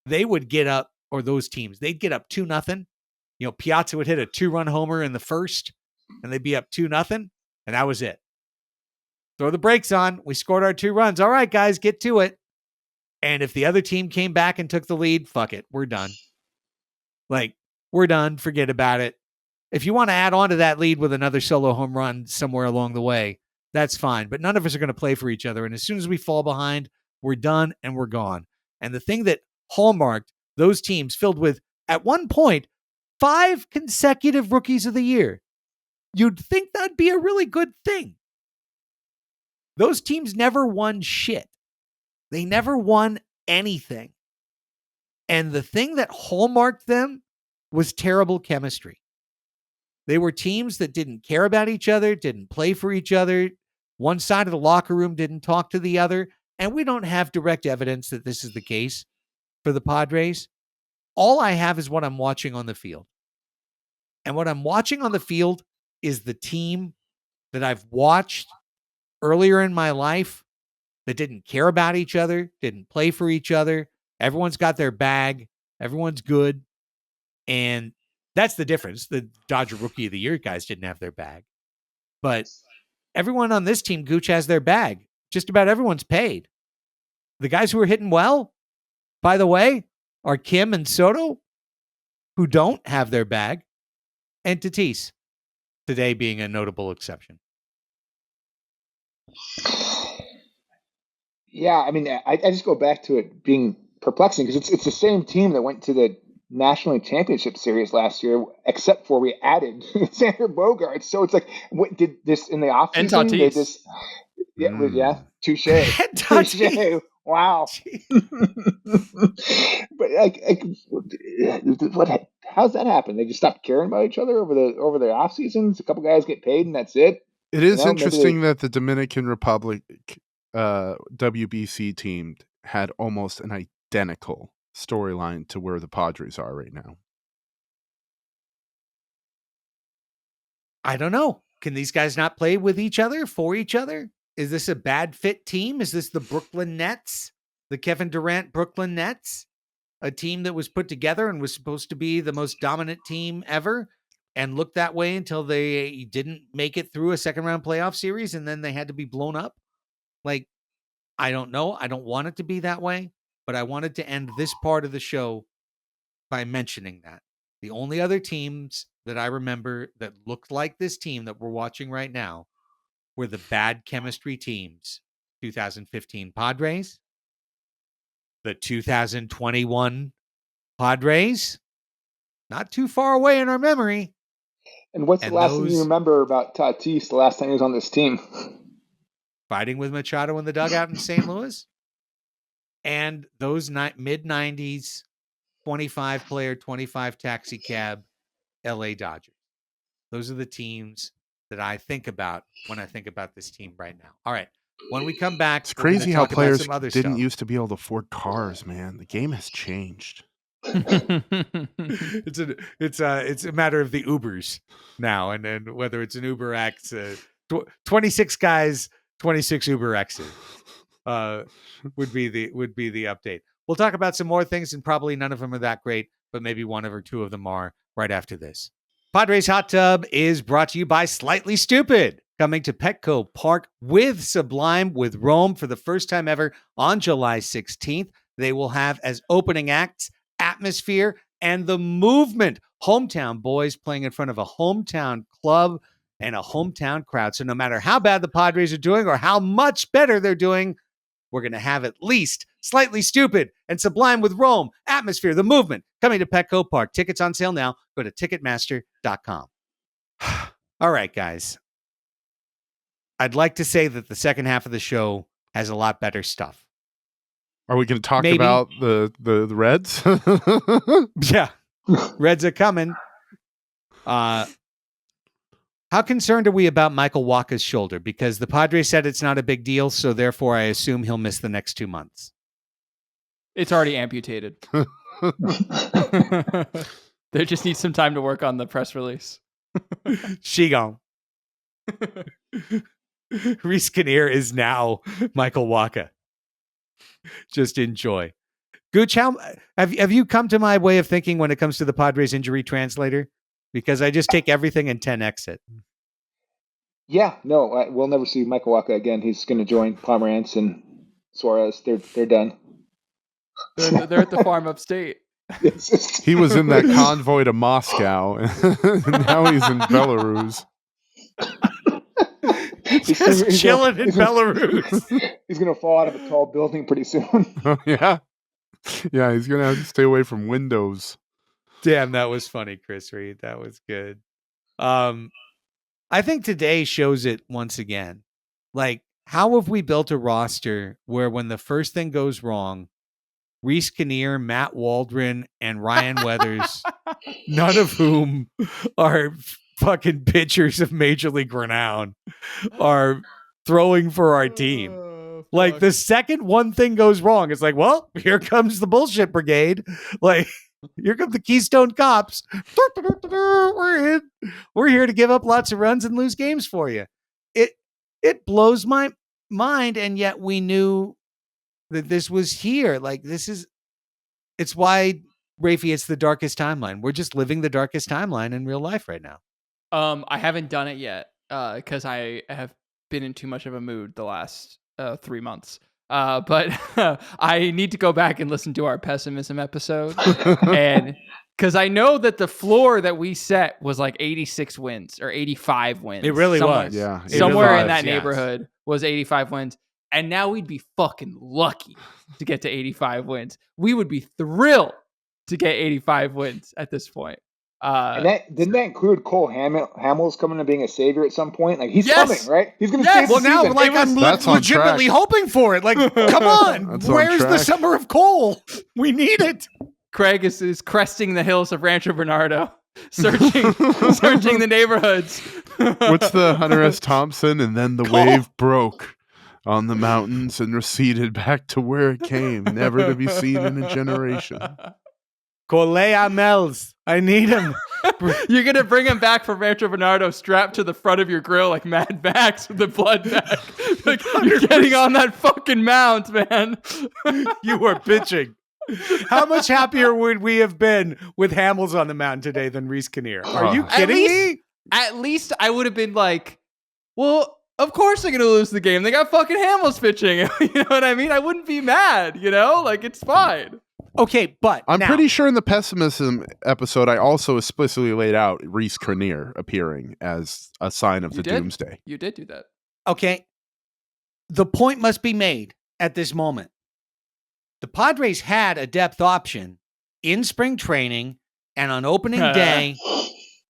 they would get up, or those teams, they'd get up 2-0. Piazza would hit a 2-run homer in the first, and they'd be up 2-0, and that was it. Throw the brakes on. We scored our 2 runs. All right, guys, get to it. And if the other team came back and took the lead, fuck it, we're done. We're done. Forget about it. If you want to add on to that lead with another solo home run somewhere along the way, that's fine. But none of us are going to play for each other. And as soon as we fall behind, we're done and we're gone. And the thing that hallmarked those teams filled with, at one point, 5 consecutive rookies of the year, you'd think that'd be a really good thing. Those teams never won shit. They never won anything. And the thing that hallmarked them was terrible chemistry. They were teams that didn't care about each other, didn't play for each other. One side of the locker room didn't talk to the other. And we don't have direct evidence that this is the case for the Padres. All I have is what I'm watching on the field. And what I'm watching on the field is the team that I've watched earlier in my life that didn't care about each other, didn't play for each other. Everyone's got their bag. Everyone's good. And that's the difference. The Dodger Rookie of the Year guys didn't have their bag. But everyone on this team, Gooch, has their bag. Just about everyone's paid. The guys who are hitting well, by the way, are Kim and Soto, who don't have their bag, and Tatis, today being a notable exception. Yeah, I mean, I just go back to it being perplexing because it's the same team that went to the National League Championship Series last year, except for we added Xander Bogaerts. So it's like, what did this in the offseason? They just, touche. Touche. Wow. But what? How's that happen? They just stopped caring about each other over the off seasons. A couple guys get paid and that's it. It is interesting that the Dominican Republic WBC team had almost an identical storyline to where the Padres are right now. I don't know. Can these guys not play with each other, for each other? Is this a bad fit team? Is this the Brooklyn Nets, the Kevin Durant Brooklyn Nets, a team that was put together and was supposed to be the most dominant team ever and looked that way until they didn't make it through a second round playoff series and then they had to be blown up? I don't know. I don't want it to be that way, but I wanted to end this part of the show by mentioning that. The only other teams that I remember that looked like this team that we're watching right now were the bad chemistry teams. 2015 Padres, the 2021 Padres, not too far away in our memory. And what's the last thing you remember about Tatis the last time he was on this team? Fighting with Machado in the dugout in St. Louis. And those mid-90s 25-player, 25 taxi cab LA Dodgers. Those are the teams that I think about when I think about this team right now. All right. When we come back, it's crazy how players didn't stuff. used to be able to afford cars, man. The game has changed. It's a matter of the Ubers now, and then whether it's an Uber X, 26 guys, 26 Uber X's, would be the update. We'll talk about some more things, and probably none of them are that great, but maybe one or two of them are right after this. Padres Hot Tub is brought to you by Slightly Stupid, coming to Petco Park with Sublime with Rome for the first time ever on July 16th. They will have as opening acts Atmosphere and The Movement. Hometown boys playing in front of a hometown club and a hometown crowd. So no matter how bad the Padres are doing or how much better they're doing, we're going to have at least Slightly Stupid and Sublime with Rome, Atmosphere, The Movement, coming to Petco Park. Tickets on sale now. Go to Ticketmaster.com. All right, guys. I'd like to say that the second half of the show has a lot better stuff. Are we going to talk about the Reds? Yeah. Reds are coming. How concerned are we about Michael Wacha's shoulder? Because the Padres said it's not a big deal, so therefore I assume he'll miss the next 2 months. It's already amputated. They just need some time to work on the press release. She gone. Raphie Cantor is now Michael Wacha. Just enjoy. Gooch, how have you come to my way of thinking when it comes to the Padres injury translator? Because I just take everything and 10x it. Yeah, no, we'll never see Michael Wacha again. He's going to join Pomerantz and Suarez. They're done. They're at the farm upstate. He was in that convoy to Moscow, and now he's in Belarus. He's chilling in Belarus. He's going to fall out of a tall building pretty soon. Oh, yeah. Yeah, he's going to have to stay away from windows. Damn, that was funny, Chris Reed. That was good. I think today shows it once again. Like, how have we built a roster where when the first thing goes wrong, Raphie Cantor, Matt Waldron, and Ryan Weathers, none of whom are fucking pitchers of Major League renown, are throwing for our team. Like, the second one thing goes wrong, it's like, well, here comes the bullshit brigade. Like, here come the Keystone Cops. We're in. We're here to give up lots of runs and lose games for you. It blows my mind, and yet we knew that this was here. Like, it's why, Raphie, it's the darkest timeline. We're just living the darkest timeline in real life right now. I haven't done it yet because I have been in too much of a mood the last 3 months. But I need to go back and listen to our pessimism episode. And because I know that the floor that we set was like 86 wins or 85 wins. It really was. Yeah. Somewhere in that neighborhood was 85 wins. And now we'd be fucking lucky to get to 85 wins. We would be thrilled to get 85 wins at this point. And didn't that include Cole Hamels coming to being a savior at some point? Like, he's coming, right? He's going to save the season. Now, like, I'm legitimately hoping for it. Like, come on. Where's the summer of Cole? We need it. Craig is cresting the hills of Rancho Bernardo, searching the neighborhoods. What's the Hunter S. Thompson? And then the wave broke on the mountains and receded back to where it came, never to be seen in a generation. Cole Hamels. I need him. You're going to bring him back from Rancho Bernardo strapped to the front of your grill like Mad Max with the blood bag. Like, you're getting on that fucking mount, man. You are pitching. How much happier would we have been with Hamels on the mound today than Raphie Cantor? Are you kidding me? At least I would have been like, well, of course they're going to lose the game. They got fucking Hamels pitching. You know what I mean? I wouldn't be mad, Like, it's fine. Okay, but I'm pretty sure in the pessimism episode, I also explicitly laid out Raphie Cantor appearing as a sign of the doomsday. You did do that. Okay. The point must be made at this moment. The Padres had a depth option in spring training and on opening day,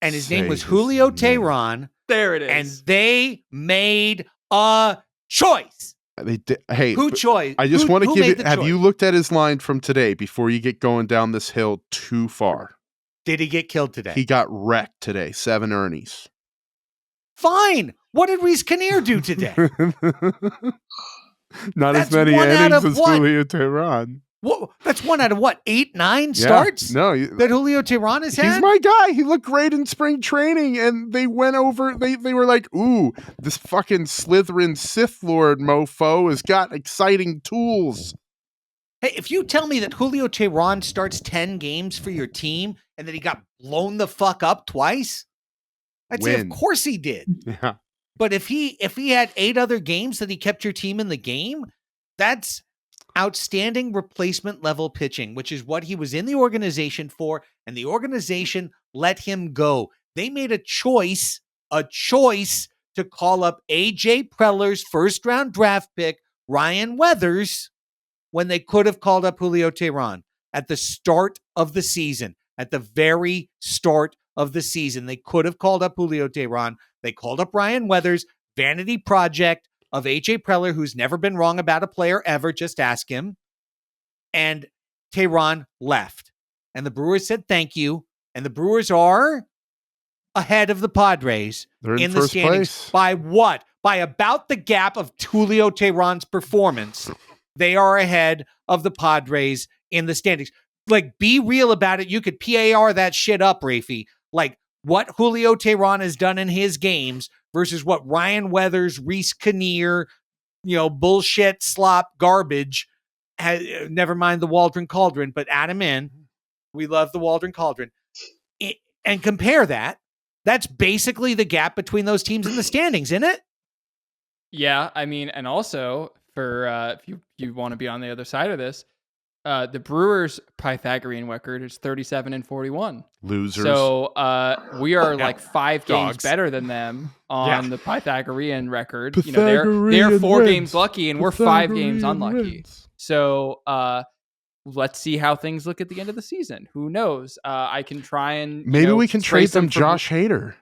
and his name was Julio Teheran. There it is. And they made a choice. They did. Hey, who choice? I just want to give it. Have you looked at his line from today before you get going down this hill too far? Did he get killed today? He got wrecked today. 7 earnies. Fine. What did Reese Kinnear do today? Not That's as many one out innings of as what? Julio Teheran. That's 1 out of what? 8, 9 Yeah. starts? No, that Julio Teheran has had? he's my guy. He looked great in spring training, and they went over. They were like, "Ooh, this fucking Slytherin Sith Lord mofo has got exciting tools." Hey, if you tell me that Julio Teheran starts 10 games for your team and that he got blown the fuck up twice, I'd say of course he did. Yeah. But if he had 8 other games that he kept your team in the game, that's outstanding replacement level pitching, which is what he was in the organization for, and the organization let him go. They made a choice to call up AJ Preller's first round draft pick, Ryan Weathers, when they could have called up Julio Teheran at the start of the season. At the very start of the season, they could have called up Julio Teheran. They called up Ryan Weathers, vanity project of AJ Preller, who's never been wrong about a player ever. Just ask him. And Teheran left. And the Brewers said thank you. And the Brewers are ahead of the Padres in the first standings. place. By what? By about the gap of Julio Teheran's performance. They are ahead of the Padres in the standings. Like, be real about it. You could PAR that shit up, Raphie. Like, what Julio Teheran has done in his games versus what Ryan Weathers, Reese Kinnear, bullshit, slop, garbage, never mind the Waldron Cauldron, but add him in. We love the Waldron Cauldron. And compare that. That's basically the gap between those teams in the standings, isn't it? Yeah, I mean, and also for if you want to be on the other side of this, the Brewers' Pythagorean record is 37-41. Losers. So we are like 5 games Dogs. better than them on the Pythagorean record. Pythagorean they're 4 wins. games lucky, and we're 5 games unlucky. Wins. So let's see how things look at the end of the season. Who knows? I can try and maybe we can trade them for Josh Hader.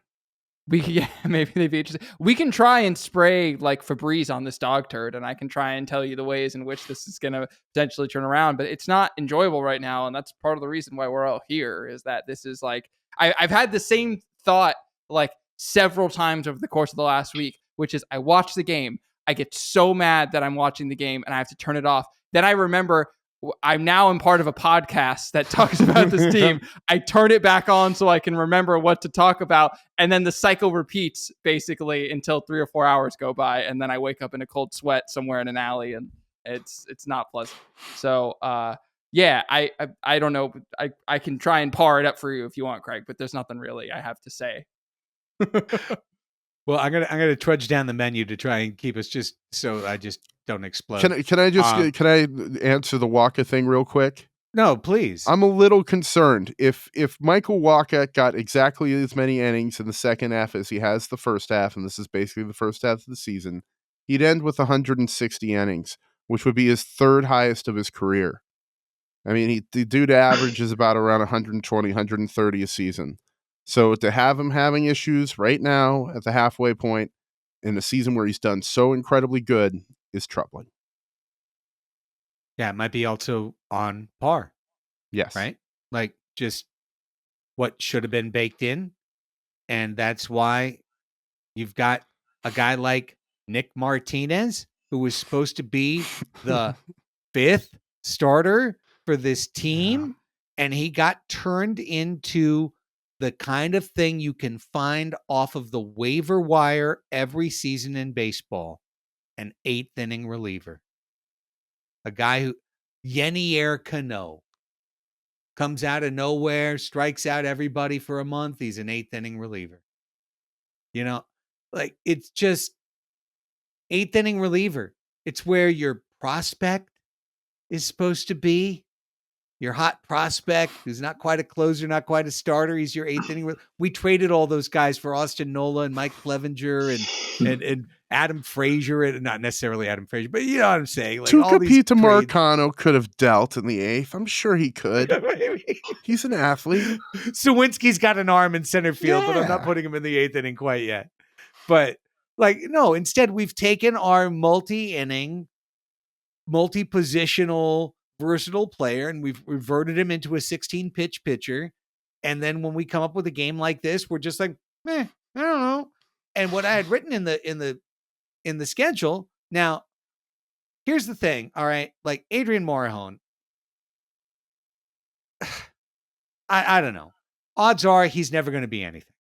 Maybe they'd be interested. We can try and spray like Febreze on this dog turd, and I can try and tell you the ways in which this is going to potentially turn around. But it's not enjoyable right now, and that's part of the reason why we're all here. Is that this is like I've had the same thought like several times over the course of the last week, which is I watch the game, I get so mad that I'm watching the game, and I have to turn it off. Then I remember I'm now in part of a podcast that talks about this team. I turn it back on so I can remember what to talk about. And then the cycle repeats basically until 3 or 4 hours go by. And then I wake up in a cold sweat somewhere in an alley, and it's not pleasant. So, yeah, I don't know. I can try and par it up for you if you want, Craig, but there's nothing really I have to say. Well, I'm gonna trudge down the menu to try and keep us just so I just don't explode. Can I answer the Waka thing real quick? No, please. I'm a little concerned. If Michael Waka got exactly as many innings in the second half as he has the first half, and this is basically the first half of the season, he'd end with 160 innings, which would be his 3rd highest of his career. I mean, the dude averages about around 120, 130 a season. So to have him having issues right now at the halfway point in a season where he's done so incredibly good is troubling. Yeah, it might be also on par. Yes. Right? Like just what should have been baked in. And that's why you've got a guy like Nick Martinez, who was supposed to be the 5th starter for this team. Yeah. And he got turned into the kind of thing you can find off of the waiver wire every season in baseball, an 8th inning reliever. A guy who, Yenier Cano, comes out of nowhere, strikes out everybody for a month. He's an 8th inning reliever. Like it's just 8th inning reliever. It's where your prospect is supposed to be. Your hot prospect who's not quite a closer, not quite a starter. He's your 8th inning. We traded all those guys for Austin Nola and Mike Clevenger and Adam Frazier, and not necessarily Adam Frazier, but you know what I'm saying. Like Tucapita Marcano could have dealt in the 8th. I'm sure he could. He's an athlete. Sawinski's got an arm in center field, but I'm not putting him in the 8th inning quite yet. But no, instead we've taken our multi-inning, multi-positional, versatile player, and we've reverted him into a 16-pitch pitcher, And then when we come up with a game like this, we're just like, I don't know. And what I had written in the schedule. Now, here's the thing. All right. Like Adrian Morejon. I don't know. Odds are he's never going to be anything.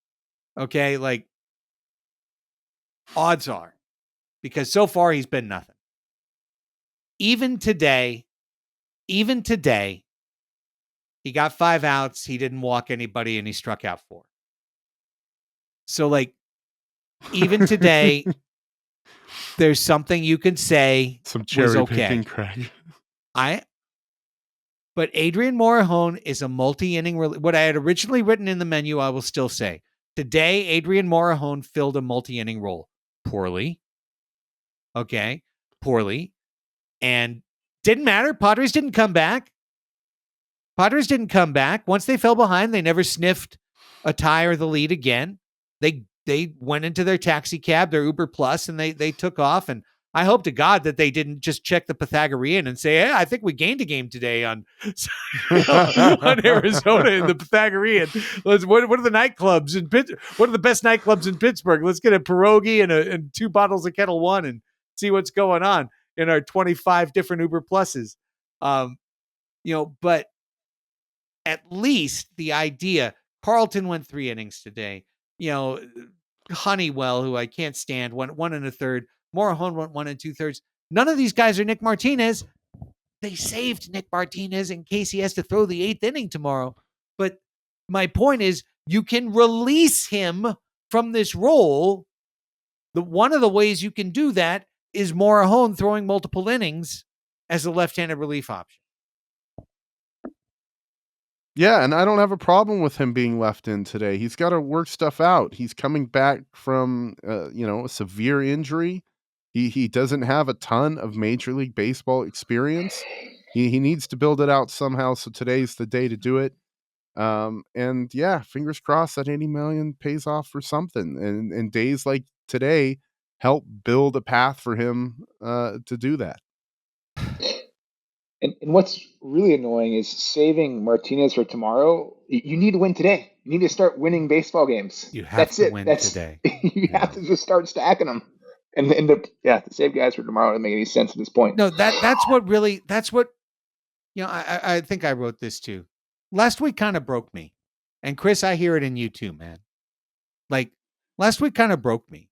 Okay. Like odds are, because so far he's been nothing. Even today, he got 5 outs. He didn't walk anybody and he struck out 4. So like, even today, there's something you can say some cherry was okay. picking, Craig. But Adrian Morejon is a multi-inning. What I had originally written in the menu, I will still say. Today, Adrian Morejon filled a multi-inning role. Poorly. Okay. Poorly. And didn't matter. Padres didn't come back. Once they fell behind, they never sniffed a tie or the lead again. They went into their taxi cab, their Uber Plus, and they took off. And I hope to God that they didn't just check the Pythagorean and say, hey, I think we gained a game today on Arizona in the Pythagorean. What are the nightclubs in Pittsburgh? What are the best nightclubs in Pittsburgh? Let's get a pierogi and 2 bottles of Kettle One and see what's going on in our 25 different Uber Pluses. But at least the idea, Carlton went 3 innings today. Honeywell, who I can't stand, went 1 1/3. Morejon went 1 2/3. None of these guys are Nick Martinez. They saved Nick Martinez in case he has to throw the 8th inning tomorrow. But my point is, you can release him from this role. One of the ways you can do that is Morejon throwing multiple innings as a left-handed relief option. Yeah, and I don't have a problem with him being left in today. He's got to work stuff out. He's coming back from, a severe injury. He doesn't have a ton of Major League Baseball experience. He needs to build it out somehow. So today's the day to do it. And yeah, fingers crossed that $80 million pays off for something. And days like today help build a path for him to do that. And what's really annoying is saving Martinez for tomorrow. You need to win today. You need to start winning baseball games. You have to win today. You have to just start stacking them. And to save guys for tomorrow doesn't make any sense at this point. No, that's what I think I wrote this too. Last week kind of broke me. And Chris, I hear it in you too, man. Like last week kind of broke me.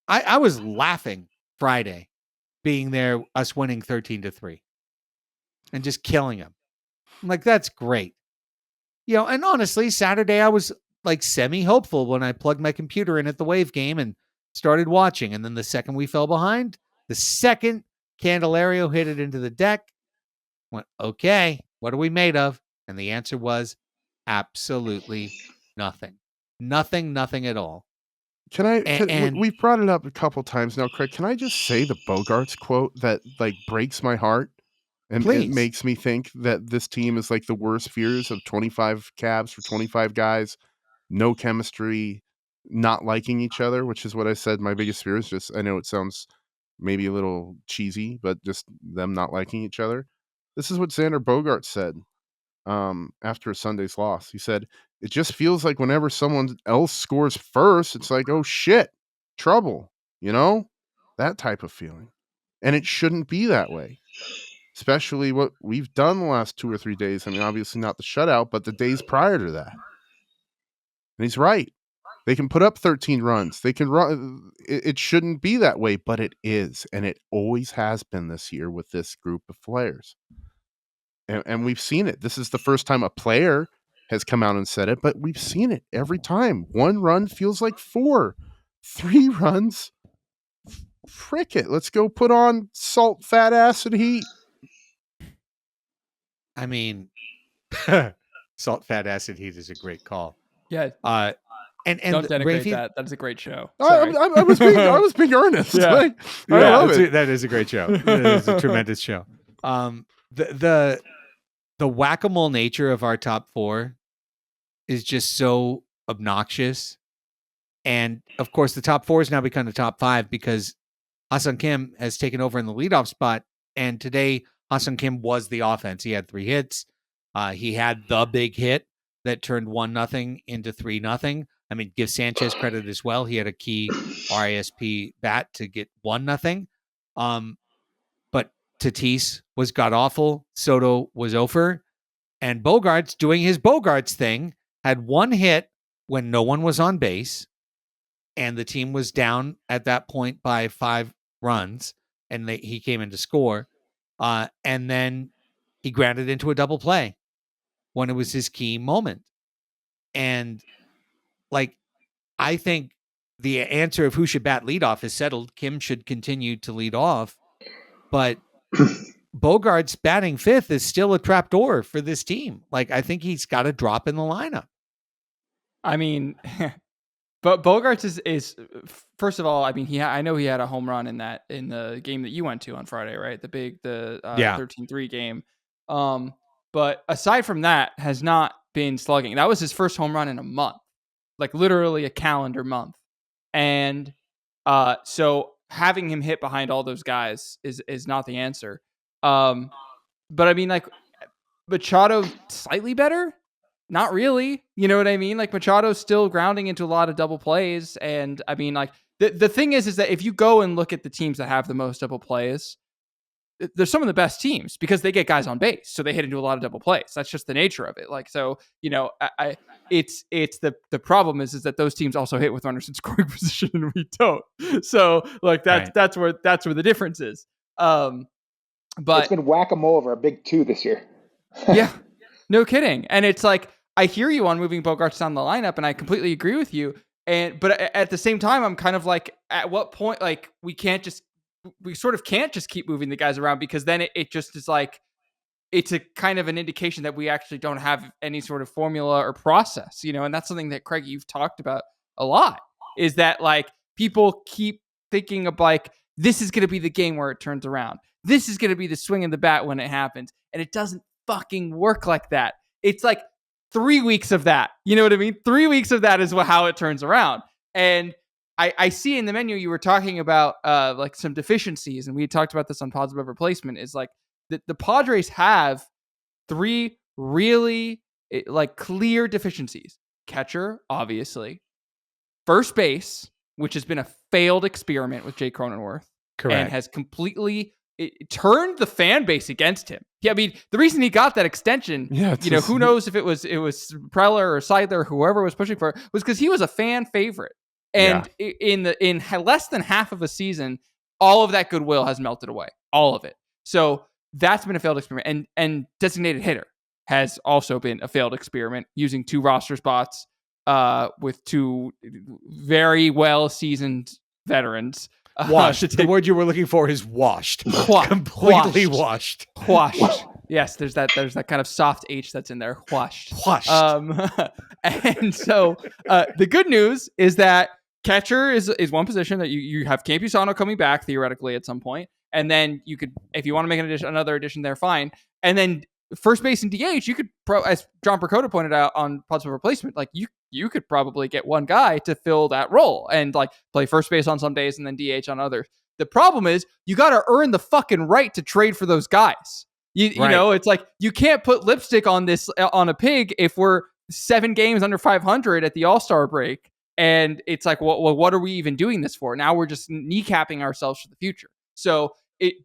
I was laughing Friday being there, us winning 13-3 and just killing them. I'm like, that's great. And honestly, Saturday I was like semi-hopeful when I plugged my computer in at the Wave game and started watching. And then the second we fell behind, the second Candelario hit it into the deck, went, okay, what are we made of? And the answer was absolutely nothing. Nothing at all. We've brought it up a couple times now, Craig. Can I just say the Bogarts quote that like breaks my heart? And it makes me think that this team is like the worst fears of 25 cabs for 25 guys, no chemistry, not liking each other, which is what I said. My biggest fear is just, I know it sounds maybe a little cheesy, but just them not liking each other. This is what Xander Bogaerts said after a Sunday's loss. He said, it just feels like whenever someone else scores first, it's like, oh shit, trouble, that type of feeling. And it shouldn't be that way. Especially what we've done the last 2 or 3 days. I mean, obviously not the shutout, but the days prior to that. And he's right. They can put up 13 runs. They can run. It shouldn't be that way, but it is. And it always has been this year with this group of players. And we've seen it. This is the first time a player has come out and said it, but we've seen it every time. 1 run feels like 4. 3 runs. Frick it. Let's go put on salt, fat, acid, heat. I mean, salt, fat, acid, heat is a great call. Yeah. And don't denigrate Raphie, that. That's a great show. I was being earnest. Yeah. I love it. That is a great show. That is a tremendous show. The whack-a-mole nature of our top 4 is just so obnoxious. And of course, the top 4 has now become the top 5 because Ha-Seong Kim has taken over in the leadoff spot. And today, Ha-Seong Kim was the offense. He had 3 hits. He had the big hit that turned 1-0 into 3-0. I mean, give Sanchez credit as well. He had a key RISP bat to get 1-0. But Tatis was god awful. Soto was over. And Bogaerts, doing his Bogaerts thing, had one hit when no one was on base. And the team was down at that point by 5 runs. And he came in to score. And then he grounded into a double play when it was his key moment. And like, I think the answer of who should bat leadoff is settled. Kim should continue to lead off, but Bogaerts batting 5th is still a trapdoor for this team. Like, I think he's got to drop in the lineup. I mean, but Bogaerts is first of all, I mean, I know he had a home run in the game that you went to on Friday, right? The 13-3 game. But aside from that, has not been slugging. That was his first home run in a month, like literally a calendar month. And so having him hit behind all those guys is not the answer. But I mean, like, Machado slightly better? Not really. You know what I mean? Like, Machado's still grounding into a lot of double plays. And I mean, like, the thing is that if you go and look at the teams that have the most double plays, they're some of the best teams because they get guys on base. So they hit into a lot of double plays. That's just the nature of it. Like, so, you know, it's the problem is that those teams also hit with runners in scoring position and we don't. So like that's where the difference is. But it's been whack-a-mole over a big 2 this year. Yeah, no kidding. And it's like, I hear you on moving Bogaerts down the lineup and I completely agree with you. But at the same time, I'm kind of like, at what point, like, we sort of can't just keep moving the guys around because then it just is like, it's a kind of an indication that we actually don't have any sort of formula or process, you know? And that's something that, Craig, you've talked about a lot, is that like people keep thinking of like, this is going to be the game where it turns around. This is going to be the swing of the bat when it happens. And it doesn't fucking work like that. It's like 3 weeks of that. You know what I mean? 3 weeks of that is how it turns around. And I see in the menu you were talking about like some deficiencies, and we talked about this on positive replacement, is like the Padres have 3 really like clear deficiencies. Catcher, obviously. First base, which has been a failed experiment with Jay Cronenworth. Correct. And has completely turned the fan base against him. Yeah, I mean, the reason he got that extension, who knows if it was Preller or Seidler or whoever was pushing for it, was because he was a fan favorite. And in less than half of a season, all of that goodwill has melted away. All of it. So that's been a failed experiment. And designated hitter has also been a failed experiment, using 2 roster spots with 2 very well-seasoned veterans. Washed. The word you were looking for is washed. Completely washed. Washed. Yes, there's that kind of soft H that's in there. Washed. And so the good news is that catcher is one position that you have Campusano coming back theoretically at some point, and then you could, if you want to make another addition there, fine. And then first base and DH, you could, as John Percoda pointed out on positive replacement, like you could probably get one guy to fill that role and like play first base on some days and then DH on others. The problem is you got to earn the fucking right to trade for those guys. You know, it's like, you can't put lipstick on a pig if we're 7 games under 500 at the All-Star break. And it's like, well, what are we even doing this for? Now we're just kneecapping ourselves for the future. So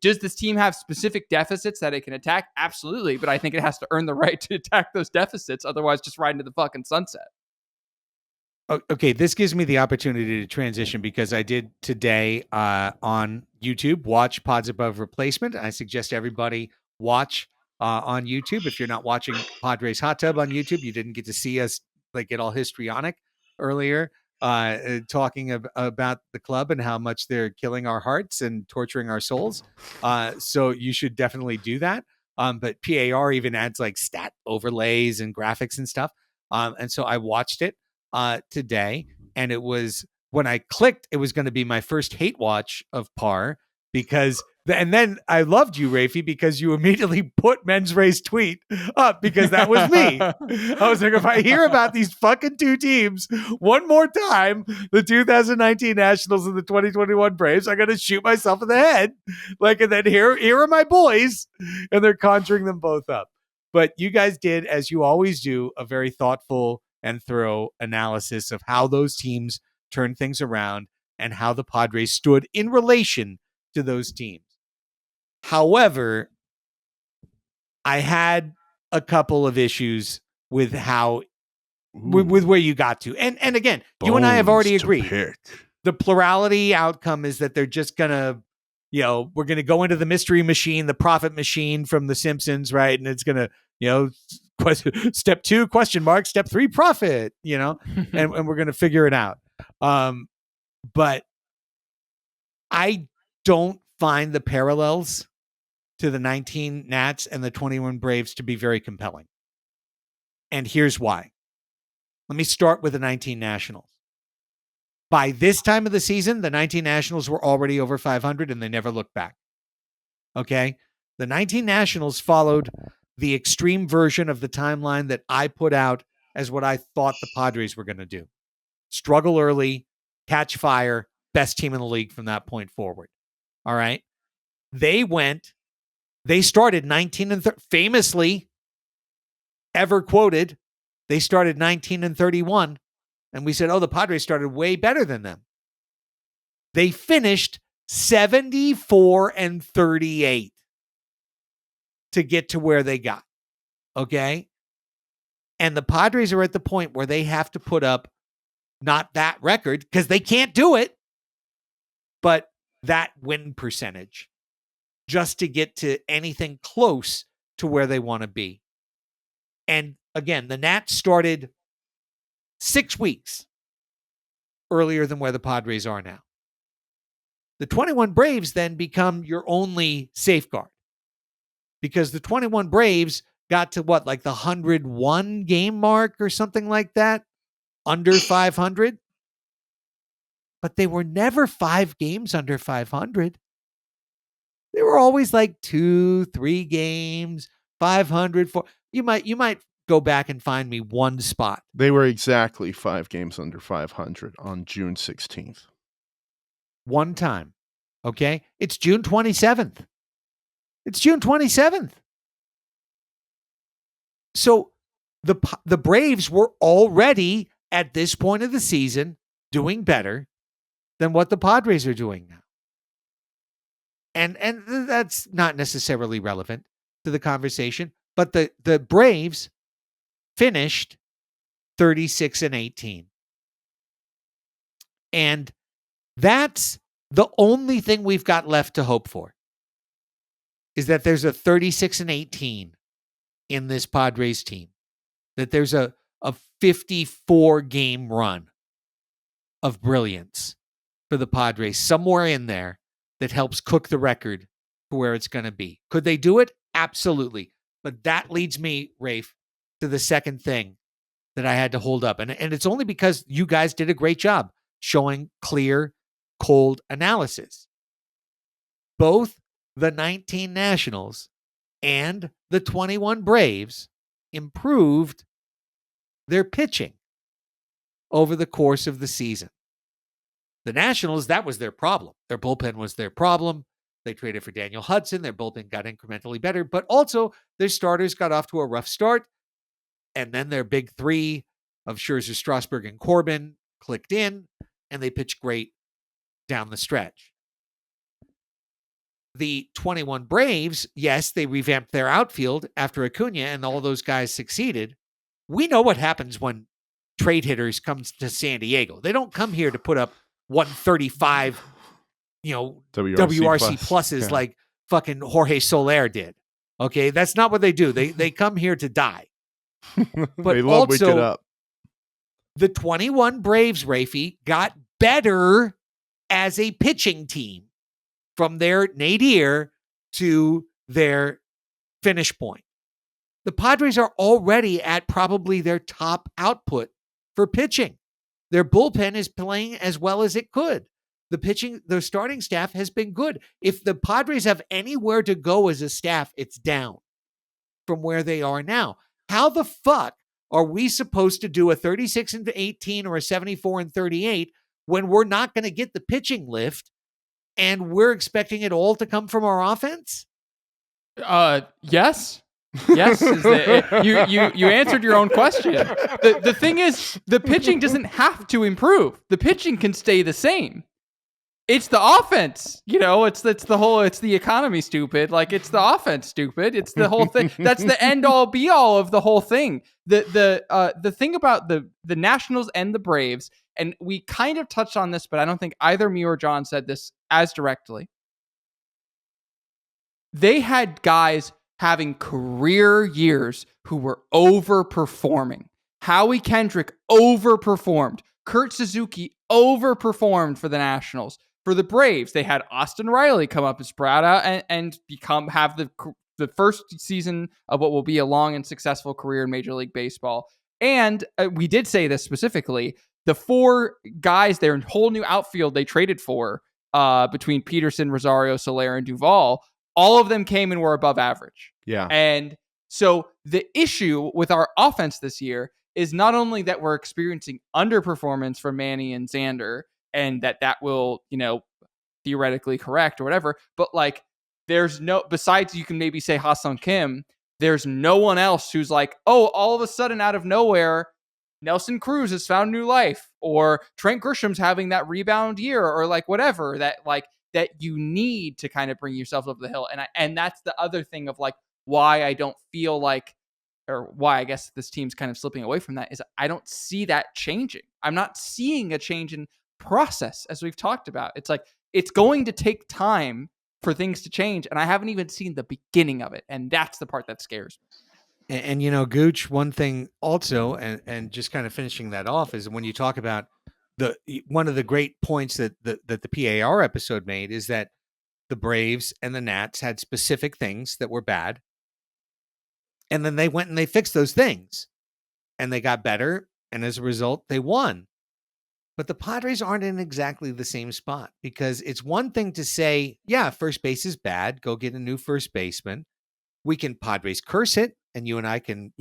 does this team have specific deficits that it can attack? Absolutely. But I think it has to earn the right to attack those deficits. Otherwise, just ride into the fucking sunset. Okay, this gives me the opportunity to transition because I did today on YouTube watch Pods Above Replacement. I suggest everybody watch on YouTube. If you're not watching Padres Hot Tub on YouTube, you didn't get to see us like get all histrionic earlier, talking about the club and how much they're killing our hearts and torturing our souls. So you should definitely do that. But PAR even adds like stat overlays and graphics and stuff. And so I watched it today, and it was, when I clicked, it was going to be my first hate watch of PAR because, and then I loved you, Raphie, because you immediately put Men's Ray's tweet up because that was me. I was like, if I hear about these fucking 2 teams one more time, the 2019 Nationals and the 2021 Braves, I'm going to shoot myself in the head. Like, and then here are my boys, and they're conjuring them both up. But you guys did, as you always do, a very thoughtful and thorough analysis of how those teams turned things around and how the Padres stood in relation to those teams. However, I had a couple of issues with how with where you got to. And again, you and I have already agreed. The plurality outcome is that they're just going to, we're going to go into the mystery machine, the profit machine from The Simpsons, right? And it's going to, step 2, question mark, step 3, profit, and we're going to figure it out. But I don't find the parallels to the 19 Nats and the 21 Braves to be very compelling. And here's why. Let me start with the 19 Nationals. By this time of the season, the 19 Nationals were already over 500 and they never looked back. Okay? The 19 Nationals followed the extreme version of the timeline that I put out as what I thought the Padres were going to do. Struggle early, catch fire, best team in the league from that point forward. All right? They started 19 and famously ever quoted, they started 19 and 31. And we said, the Padres started way better than them. They finished 74 and 38 to get to where they got. Okay? And the Padres are at the point where they have to put up not that record, because they can't do it, but that win percentage just to get to anything close to where they want to be. And again, the Nats started 6 weeks earlier than where the Padres are now. The 21 Braves then become your only safeguard, because the 21 Braves got to the 101 game mark or something like that, under 500. But they were never 5 games under 500. They were always 2-3 games, 500. You might go back and find me one spot. They were exactly 5 games under 500 on June 16th. One time. Okay? It's June 27th. It's June 27th. So the Braves were already at this point of the season doing better than what the Padres are doing now. And that's not necessarily relevant to the conversation, but the Braves finished 36 and 18. And that's the only thing we've got left to hope for, is that there's a 36 and 18 in this Padres team, that there's a 54 game run of brilliance for the Padres somewhere in there that helps cook the record for where it's going to be. Could they do it? Absolutely. But that leads me, Rafe, to the second thing that I had to hold up. And it's only because you guys did a great job showing clear, cold analysis. Both the 19 Nationals and the 21 Braves improved their pitching over the course of the season. The Nationals, that was their problem. Their bullpen was their problem. They traded for Daniel Hudson. Their bullpen got incrementally better, but also their starters got off to a rough start. And then their big 3 of Scherzer, Strasburg, and Corbin clicked in, and they pitched great down the stretch. The 21 Braves, yes, they revamped their outfield after Acuna, and all those guys succeeded. We know what happens when trade hitters come to San Diego. They don't come here to put up 135, WRC pluses like fucking Jorge Soler did. Okay, that's not what they do. They come here to die. But they love waking up. The 21 Braves, Raphie, got better as a pitching team from their nadir to their finish point. The Padres are already at probably their top output for pitching. Their bullpen is playing as well as it could. The starting staff has been good. If the Padres have anywhere to go as a staff, it's down from where they are now. How the fuck are we supposed to do a 36 and 18 or a 74 and 38 when we're not going to get the pitching lift and we're expecting it all to come from our offense? Yes. Yes, you answered your own question. The thing is, the pitching doesn't have to improve. The pitching can stay the same. It's the offense, it's the economy, stupid. Like, it's the offense, stupid. It's the whole thing. That's the end all be all of the whole thing. The thing about the Nationals and the Braves, and we kind of touched on this, but I don't think either me or John said this as directly. They had guys having career years who were overperforming. Howie Kendrick overperformed. Kurt Suzuki overperformed for the Nationals. For the Braves, they had Austin Riley come up and sprout out and have the first season of what will be a long and successful career in Major League Baseball. And we did say this specifically, the 4 guys, their whole new outfield they traded for between Peterson, Rosario, Soler, and Duvall, all of them came and were above average. Yeah. And so the issue with our offense this year is not only that we're experiencing underperformance from Manny and Xander, and that will, theoretically correct or whatever, but like, there's no, besides you can maybe say Ha-Seong Kim, there's no one else who's like, oh, all of a sudden out of nowhere, Nelson Cruz has found new life, or Trent Grisham's having that rebound year, or like whatever that you need to kind of bring yourself up the hill. And that's the other thing of like why I don't feel like, or why I guess this team's kind of slipping away from that, is I don't see that changing. I'm not seeing a change in process, as we've talked about. It's like, it's going to take time for things to change, and I haven't even seen the beginning of it. And that's the part that scares me. And Gooch, one thing also, and just kind of finishing that off, is when you talk about one of the great points that the PAR episode made is that the Braves and the Nats had specific things that were bad, and then they went and they fixed those things, and they got better, and as a result, they won. But the Padres aren't in exactly the same spot, because it's one thing to say, yeah, first base is bad, go get a new first baseman. We can Padres curse it, and you and I can,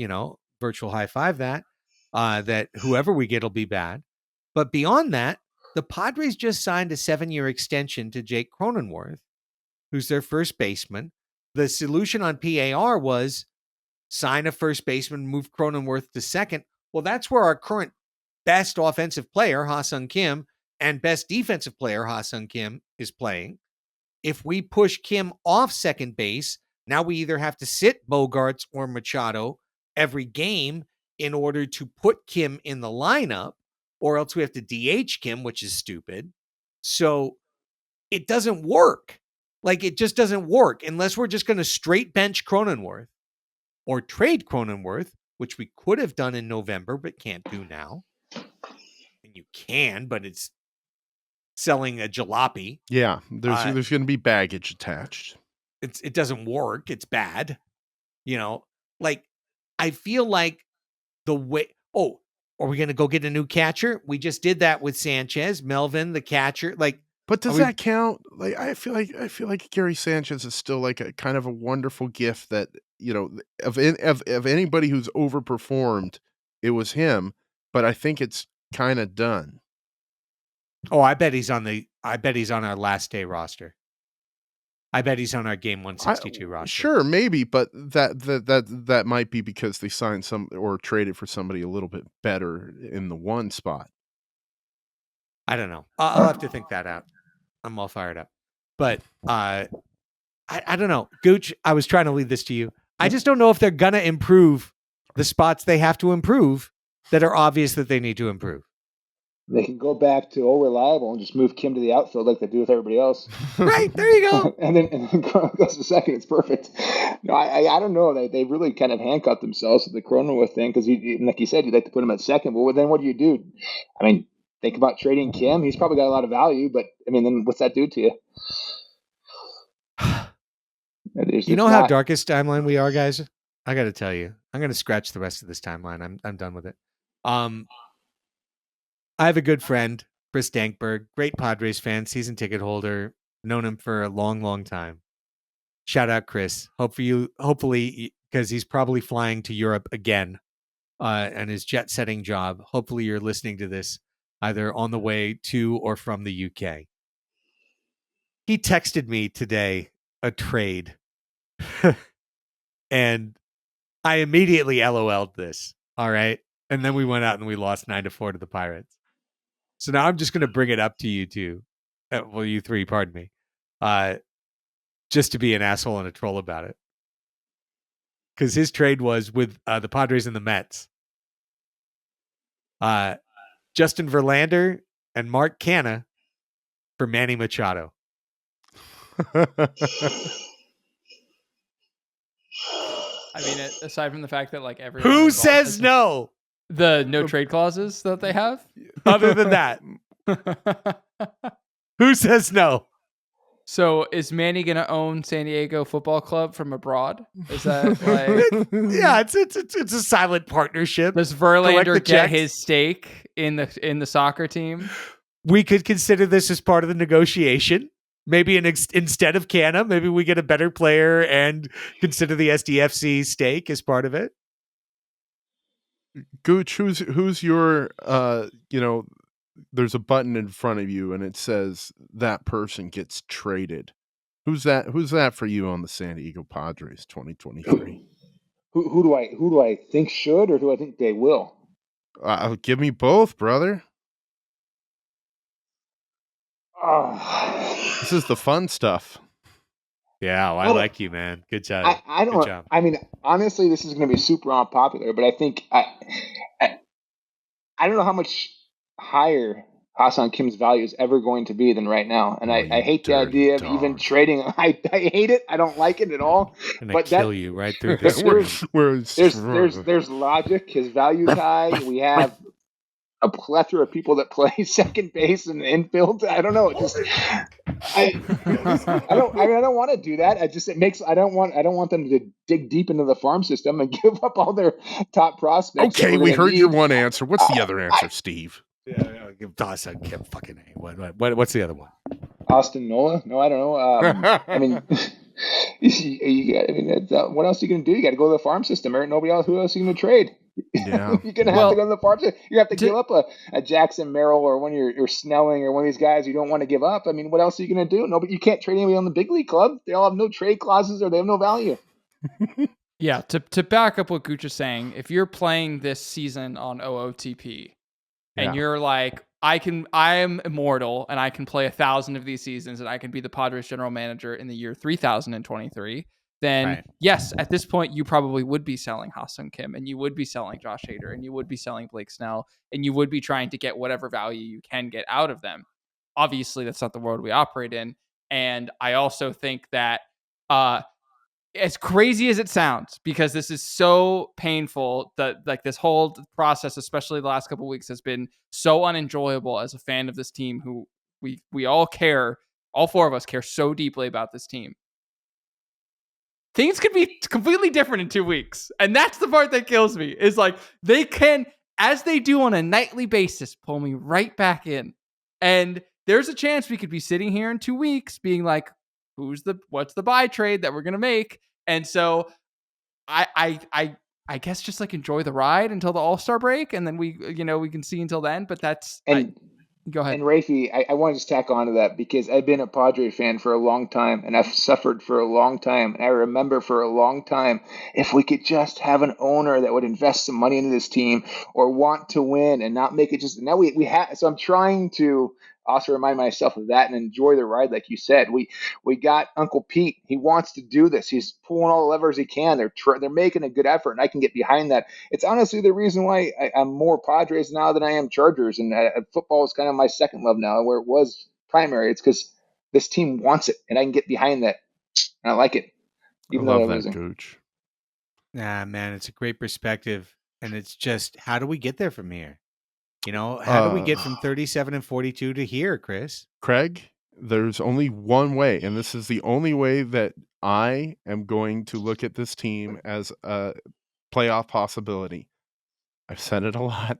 virtual high five that whoever we get will be bad. But beyond that, the Padres just signed a 7-year extension to Jake Cronenworth, who's their first baseman. The solution on PAR was sign a first baseman, move Cronenworth to second. Well, that's where our current best offensive player, Ha-Seong Kim, and best defensive player, Ha-Seong Kim, is playing. If we push Kim off second base, now we either have to sit Bogarts or Machado every game in order to put Kim in the lineup, or else we have to DH Kim, which is stupid. So it doesn't work. Like, it just doesn't work unless we're just going to straight bench Cronenworth or trade Cronenworth, which we could have done in November but can't do now. And you can, but it's selling a jalopy. Yeah, there's going to be baggage attached. It doesn't work. It's bad. Like, I feel like the way, are we going to go get a new catcher? We just did that with Sanchez, Melvin, the catcher. Like, but does that count? Like, I feel like Gary Sanchez is still like a kind of a wonderful gift that, of anybody who's overperformed, it was him, but I think it's kind of done. Oh, I bet he's on our last day roster. I bet he's on our game 162 roster. Sure, maybe, but that might be because they signed some or traded for somebody a little bit better in the one spot. I don't know. I'll have to think that out. I'm all fired up. But I don't know. Gooch, I was trying to lead this to you. I just don't know if they're going to improve the spots they have to improve that are obvious that they need to improve. They can go back to reliable and just move Kim to the outfield like they do with everybody else. Right, there you go. and then goes to second. It's perfect. No, I don't know. They really kind of handcuffed themselves with the Cronenworth thing, because like you said, you'd like to put him at second. Well, then what do you do? I mean, think about trading Kim. He's probably got a lot of value, but I mean, then what's that do to you? You know how darkest timeline we are, guys? I got to tell you, I'm going to scratch the rest of this timeline. I'm done with it. I have a good friend, Chris Dankberg, great Padres fan, season ticket holder, known him for a long, long time. Shout out, Chris. Hopefully, because he's probably flying to Europe again, and his jet setting job. Hopefully you're listening to this either on the way to or from the UK. He texted me today a trade. And I immediately LOL'd this. All right. And then we went out and we lost 9-4 to the Pirates. So now I'm just going to bring it up to you two. Well, you three, pardon me. Just to be an asshole and a troll about it. Because his trade was with the Padres and the Mets. Justin Verlander and Mark Canha for Manny Machado. I mean, aside from the fact that like everyone Who says no? The no trade clauses that they have. Other than that, who says no? So is Manny gonna own San Diego Football Club from abroad? Is that like? Yeah, it's a silent partnership. Does Verlander get his stake in the soccer team? We could consider this as part of the negotiation. Maybe instead of Canha, maybe we get a better player and consider the SDFC stake as part of it. Gooch, who's your there's a button in front of you and it says that person gets traded. Who's that for you on the San Diego Padres 2023? Who do I think should, or do I think they will? Give me both, brother. This is the fun stuff. Yeah, well, I like you, man. Good job. Good job. I mean, honestly, this is going to be super unpopular, but I think I don't know how much higher Ha-Seong Kim's value is ever going to be than right now, and I hate the idea of even trading. I hate it. I don't like it at all. But kill you right through this. There's logic. His value's high. We have a plethora of people that play second base and infield. I don't know. I don't want to do that. I don't want them to dig deep into the farm system and give up all their top prospects. Okay, we heard your one answer. What's the other answer, Steve? Yeah, give Dawson Kim fucking A. What's the other one? Austin Nola? No, I don't know. I mean, what else are you going to do? You got to go to the farm system, or nobody else. Who else are you going to trade? Yeah. You're going to have to go to the farm system. You have to give up a Jackson Merrill or one of your Snelling or one of these guys you don't want to give up. I mean, what else are you going to do? No, but you can't trade anybody on the big league club. They all have no trade clauses or they have no value. Yeah, to back up what Gooch is saying, if you're playing this season on OOTP and you're like, I am immortal and I can play 1,000 of these seasons and I can be the Padres general manager in the year 3023, then yes, at this point you probably would be selling Ha-Seong Kim and you would be selling Josh Hader and you would be selling Blake Snell and you would be trying to get whatever value you can get out of them. Obviously, that's not the world we operate in. And I also think that as crazy as it sounds, because this is so painful, that like this whole process, especially the last couple of weeks, has been so unenjoyable as a fan of this team who we all care, all four of us care so deeply about this team. Things could be completely different in 2 weeks. And that's the part that kills me, is like they can, as they do on a nightly basis, pull me right back in. And there's a chance we could be sitting here in 2 weeks being like, what's the buy trade that we're going to make? And so I guess just like enjoy the ride until the All-Star break. And then we can see until then, but that's, go ahead. And Raphie, I want to just tack on to that because I've been a Padre fan for a long time and I've suffered for a long time. And I remember for a long time, if we could just have an owner that would invest some money into this team or want to win and not make it just, now we have, so I'm trying to also remind myself of that and enjoy the ride. Like you said, we got Uncle Pete. He wants to do this. He's pulling all the levers he can. They're making a good effort, and I can get behind that. It's honestly the reason why I'm more Padres now than I am Chargers, and football is kind of my second love now, where it was primary. It's because this team wants it, and I can get behind that. And I like it, even though they're losing. Gooch. Nah, man, it's a great perspective, and it's just how do we get there from here? How do we get from 37 and 42 to here, Chris? Craig, there's only one way, and this is the only way that I am going to look at this team as a playoff possibility. I've said it a lot.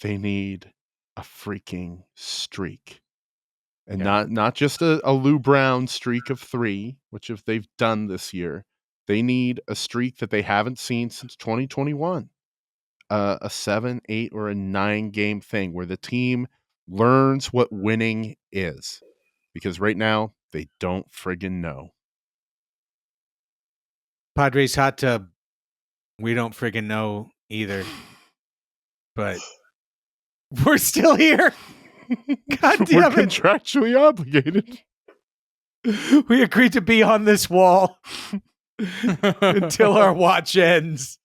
They need a freaking streak. And not just a Lou Brown streak of 3, which if they've done this year. They need a streak that they haven't seen since 2021. A 7, 8, or a 9 game thing where the team learns what winning is. Because right now, they don't friggin' know. Padres Hot Tub We don't friggin' know either. But we're still here. God We're damn it. contractually obligated. We agreed to be on this wall until our watch ends.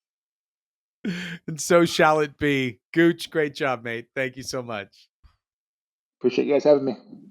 And so shall it be. Gooch, great job, mate. Thank you so much. Appreciate you guys having me.